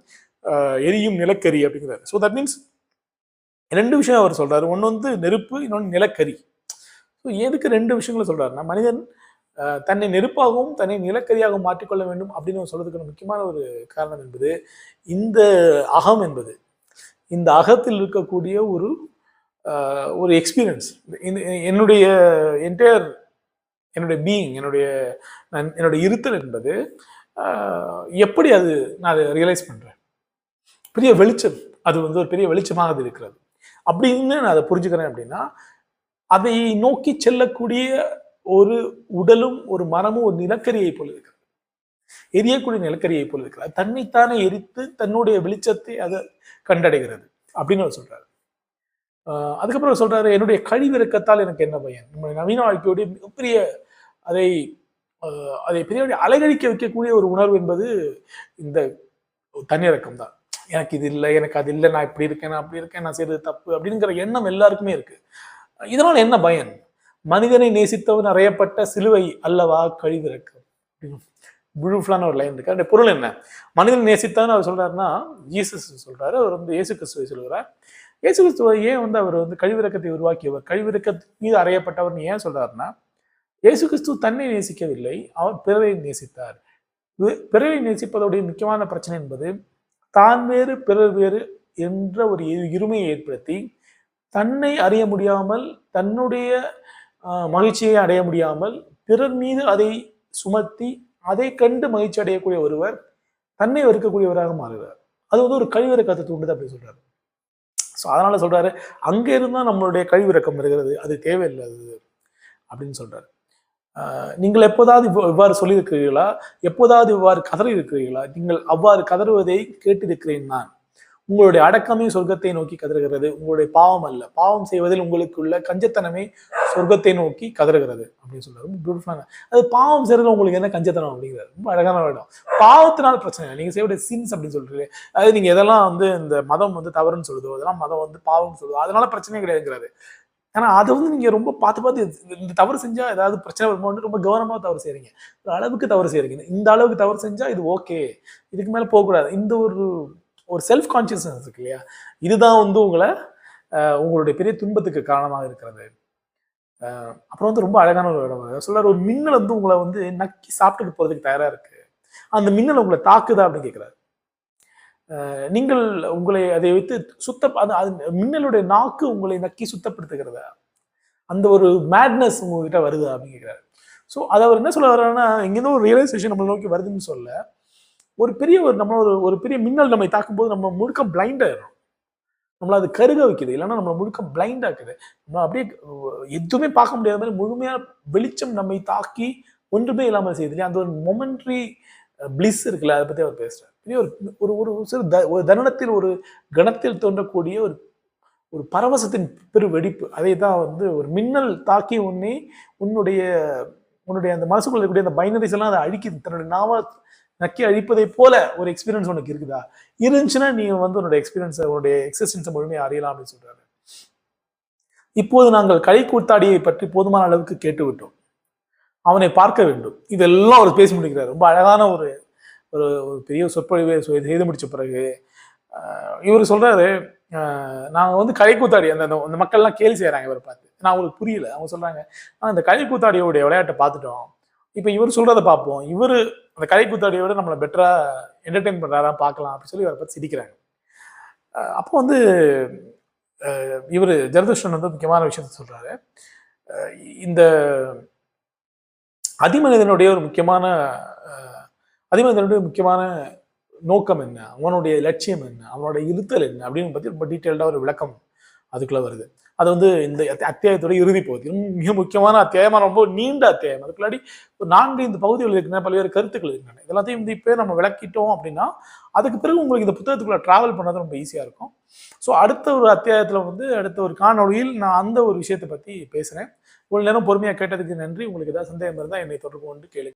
எரியும் நிலக்கரி அப்படிங்கிறாரு. ஸோ தட் மீன்ஸ் ரெண்டு விஷயம் அவர் சொல்றாரு. ஒன்று வந்து நெருப்பு, இன்னொன்று நிலக்கரி. ஸோ எதுக்கு ரெண்டு விஷயங்களை சொல்றாருன்னா, மனிதன் தன்னை நெருப்பாகவும் தன்னை நிலக்கரியாகவும் மாற்றிக்கொள்ள வேண்டும் அப்படின்னு சொல்றதுக்கு முக்கியமான ஒரு காரணம் என்பது இந்த அகம் என்பது, இந்த அகத்தில் இருக்கக்கூடிய ஒரு எக்ஸ்பீரியன்ஸ். என்னுடைய என்டையர் என்னுடைய பீயிங், என்னுடைய இருத்தல் என்பது எப்படி அது நான் அதை ரியலைஸ் பண்றேன், பெரிய வெளிச்சம், அது வந்து ஒரு பெரிய வெளிச்சமாக அது இருக்கிறது அப்படின்னு நான் அதை புரிஞ்சுக்கிறேன். அப்படின்னா அதை நோக்கி செல்லக்கூடிய ஒரு உடலும் ஒரு மனமும் ஒரு நிலக்கரியை போல இருக்கிறது, எரியக்கூடிய நிலக்கரியை போல இருக்கிறது. தன்னைத்தானே எரித்து தன்னுடைய வெளிச்சத்தை அதை கண்டடைகிறது அப்படின்னு அவர் சொல்றாரு. அதுக்கப்புறம் சொல்றாரு, என்னுடைய கழிவிறக்கத்தால் எனக்கு என்ன பயன், நம்முடைய நவீன வாழ்க்கையோடைய மிகப்பெரிய அதை பெரிய அலைகழிக்க வைக்கக்கூடிய ஒரு உணர்வு என்பது இந்த தன்னிறக்கம் தான். எனக்கு இது இல்லை, எனக்கு அது இல்லை, நான் இப்படி இருக்கேன், நான் அப்படி இருக்கேன், நான் செய்யறது தப்பு அப்படிங்கிற எண்ணம் எல்லாருக்குமே இருக்கு. இதனால் என்ன பயன், மனிதனை நேசித்தவன் அறையப்பட்ட சிலுவை அல்லவா கழிவிறக்கம். பியூட்டிஃபுல்லான ஒரு லைன் இருக்கு. அந்த பொருள் என்ன, மனிதன் நேசித்தவன் அவர் சொல்றாருன்னா ஜீசஸ் சொல்றாரு, அவர் வந்து இயேசு கிறிஸ்துவை சொல்கிறார். இயேசு கிறிஸ்துவை ஏன் வந்து அவர் வந்து கழிவிறக்கத்தை உருவாக்கியவர், கழிவிறக்கத்தின் மீது அறையப்பட்டவர்னு ஏன் சொல்றாருன்னா, இயேசு கிறிஸ்து தன்னை நேசிக்கவில்லை, அவர் பிறரை நேசித்தார். பிறரை நேசிப்பதோடைய முக்கியமான பிரச்சனை என்பது தான் வேறு பிறர் வேறு என்ற ஒரு இருமையை ஏற்படுத்தி தன்னை அறிய முடியாமல், தன்னுடைய மகிழ்ச்சியை அடைய முடியாமல் பிறர் மீது அதை சுமத்தி அதை கண்டு மகிழ்ச்சி அடையக்கூடிய ஒருவர் தன்னை வெறுக்கக்கூடியவராக மாறுகிறார். அது வந்து ஒரு கழிவிறக்கத்தை தூண்டுது அப்படின்னு சொல்றாரு. ஸோ அதனால சொல்றாரு, அங்க இருந்தா நம்மளுடைய கழிவிறக்கம் வருகிறது, அது தேவையில்லாதது அப்படின்னு சொல்றாரு. நீங்கள் எப்போதாவது இவ்வாறு சொல்லியிருக்கிறீர்களா? எப்போதாவது இவ்வாறு கதறி இருக்கிறீர்களா? நீங்கள் அவ்வாறு கதறுவதை கேட்டிருக்கிறேன் நான். உங்களுடைய அடக்கமே சொர்க்கத்தை நோக்கி கதறுகிறது. உங்களுடைய பாவம் அல்ல. பாவம் செய்வதில் உங்களுக்குள்ள கஞ்சத்தனமே சொர்க்கத்தை நோக்கி கதறுகிறது அப்படின்னு சொல்றாரு. ரொம்ப பியூட்டிஃபுல்லான. அது பாவம் செய்யறதுல உங்களுக்கு என்ன கஞ்சத்தனம் அப்படிங்கிறாரு. ரொம்ப அழகான இடம். பாவத்தினால பிரச்சனை இல்லை. நீங்க செய்யக்கூடிய சின்ஸ் அப்படின்னு சொல்றீங்க. அதாவது நீங்க எதெல்லாம் வந்து இந்த மதம் வந்து தவறுன்னு சொல்லுதோ, அதெல்லாம் மதம் வந்து பாவம்னு சொல்லுதோ, அதனால பிரச்சனையே கிடையாதுங்கிறாரு. ஆனா அதை வந்து நீங்க ரொம்ப பார்த்து இந்த தவறு செஞ்சா ஏதாவது பிரச்சனை வரும்போது ரொம்ப கவனமா தவறு செய்றீங்க. ஒரு அளவுக்கு தவறு செய்றீங்க. இந்த அளவுக்கு தவறு செஞ்சா இது ஓகே. இதுக்கு மேல போகக்கூடாது. இந்த ஒரு ஒரு செல்ஃப் கான்சியஸ்னஸ் இருக்கு இல்லையா? இதுதான் வந்து உங்களுடைய பெரிய துன்பத்துக்கு காரணமாக இருக்கிறது. அப்புறம் வந்து ரொம்ப அழகான ஒரு இடம் சொல்றாரு, ஒரு மின்னல் வந்து உங்களை வந்து நக்கி சாப்பிட்டுட்டு போறதுக்கு தயாரா இருக்கு. அந்த மின்னல் உங்களை தாக்குதா அப்படின்னு கேட்கிறாரு. நீங்கள் உங்களை அதை வைத்து மின்னலுடைய நாக்கு உங்களை நக்கி சுத்தப்படுத்துகிறதா? அந்த ஒரு மேட்னஸ் உங்ககிட்ட வருதா அப்படின்னு கேட்கிறாரு. ஸோ அதை அவர் என்ன சொல்ல வர்றாருன்னா, இங்கேருந்து ஒரு ரியலைசேஷன் நம்மளை நோக்கி வருதுன்னு சொல்ல, ஒரு பெரிய ஒரு பெரிய மின்னல் நம்மை தாக்கும்போது நம்ம முழுக்க பிளைண்ட் ஆயிடும். நம்மள அது கருக வைக்குது. இல்லைன்னா நம்மள முழுக்க பிளைண்ட் ஆக்குது. நம்ம அப்படியே எதுவுமே பார்க்க முடியாத மாதிரி முழுமையா வெளிச்சம் நம்மை தாக்கி ஒன்றுமே இல்லாமல் செய்யுது இல்லையா? அந்த ஒரு மொமெண்ட்ரி பிளிஸ் இருக்குல்ல, அதை பத்தி அவர் பேசுறாரு. பெரிய ஒரு ஒரு சிறு ஒரு தருணத்தில் ஒரு கணத்தில் தோன்றக்கூடிய ஒரு ஒரு பரவசத்தின் பெரு வெடிப்பு. அதை தான் வந்து ஒரு மின்னல் தாக்கி உன்னுடைய உன்னுடைய அந்த மனசுக்குள்ள இருக்கக்கூடிய அந்த பைனரிஸ் எல்லாம் அதை அழிக்குது. தன்னுடைய நாவ நக்கி அழிப்பதை போல ஒரு எக்ஸ்பீரியன்ஸ் உனக்கு இருக்குதா? இருந்துச்சுன்னா நீ வந்து உன்னுடைய எக்ஸ்பீரியன்ஸை உன்னுடைய எக்ஸிஸ்டன்ஸை முழுமையாக அறியலாம் அப்படின்னு சொல்றாரு. இப்போது நாங்கள் கலை கூத்தாடியை பற்றி போதுமான அளவுக்கு கேட்டு விட்டோம். அவனை பார்க்க வேண்டும். இதெல்லாம் அவர் பேசி முடிக்கிறார். ரொம்ப அழகான ஒரு ஒரு பெரிய சொற்பொழிவை செய்து முடிச்ச பிறகு இவர் சொல்றாரு, நாங்கள் வந்து கலை கூத்தாடி அந்த மக்கள்லாம் கேலி செய்யறாங்க இவரை பார்த்து. நான் அவங்களுக்கு புரியல. அவங்க சொல்றாங்க, அந்த கலை கூத்தாடியோடைய விளையாட்டை பார்த்துட்டோம். இப்ப இவர் சொல்றதை பார்ப்போம். இவரு அந்த கலை கூத்தாடியை விட நம்மளை பெட்டரா என்டர்டெயின் பண்றாரா பார்க்கலாம் அப்படின்னு சொல்லி அவரை பார்த்து சிரிக்கிறாங்க. அப்போ வந்து இவர் ஜரதுஷ்டன் வந்து முக்கியமான விஷயத்த சொல்றாரு. இந்த அதிமனிதனுடைய முக்கியமான நோக்கம் என்ன, அவனுடைய லட்சியம் என்ன, அவனுடைய இருத்தல் என்ன அப்படின்னு பத்தி ரொம்ப டீட்டெயில்டா ஒரு விளக்கம் அதுக்குள்ள வருது. அது வந்து இந்த அத்தியாயத்தோட இறுதி பகுதி. மிக முக்கியமான அத்தியாயமா, ரொம்ப நீண்ட அத்தியாயம். அதுக்குள்ளாடி ஒரு 4-5 பகுதிகள் இருக்கின்றன, பல்வேறு கருத்துக்கள் இருக்கின்றன. இதெல்லாத்தையும் வந்து இப்போ நம்ம விளக்கிட்டோம் அப்படின்னா அதுக்கு பிறகு உங்களுக்கு இந்த புத்தகத்துக்குள்ள டிராவல் பண்ணது ரொம்ப ஈஸியா இருக்கும். ஸோ அடுத்த ஒரு அத்தியாயத்துல வந்து அடுத்த ஒரு காணொலியில் நான் அந்த ஒரு விஷயத்தை பத்தி பேசுறேன். இவ்வளவு நேரம் பொறுமையா கேட்டதுக்கு நன்றி. உங்களுக்கு ஏதாவது சந்தேகம் இருந்தால் என்னை தொடர்பு கொண்டு கேளுங்க.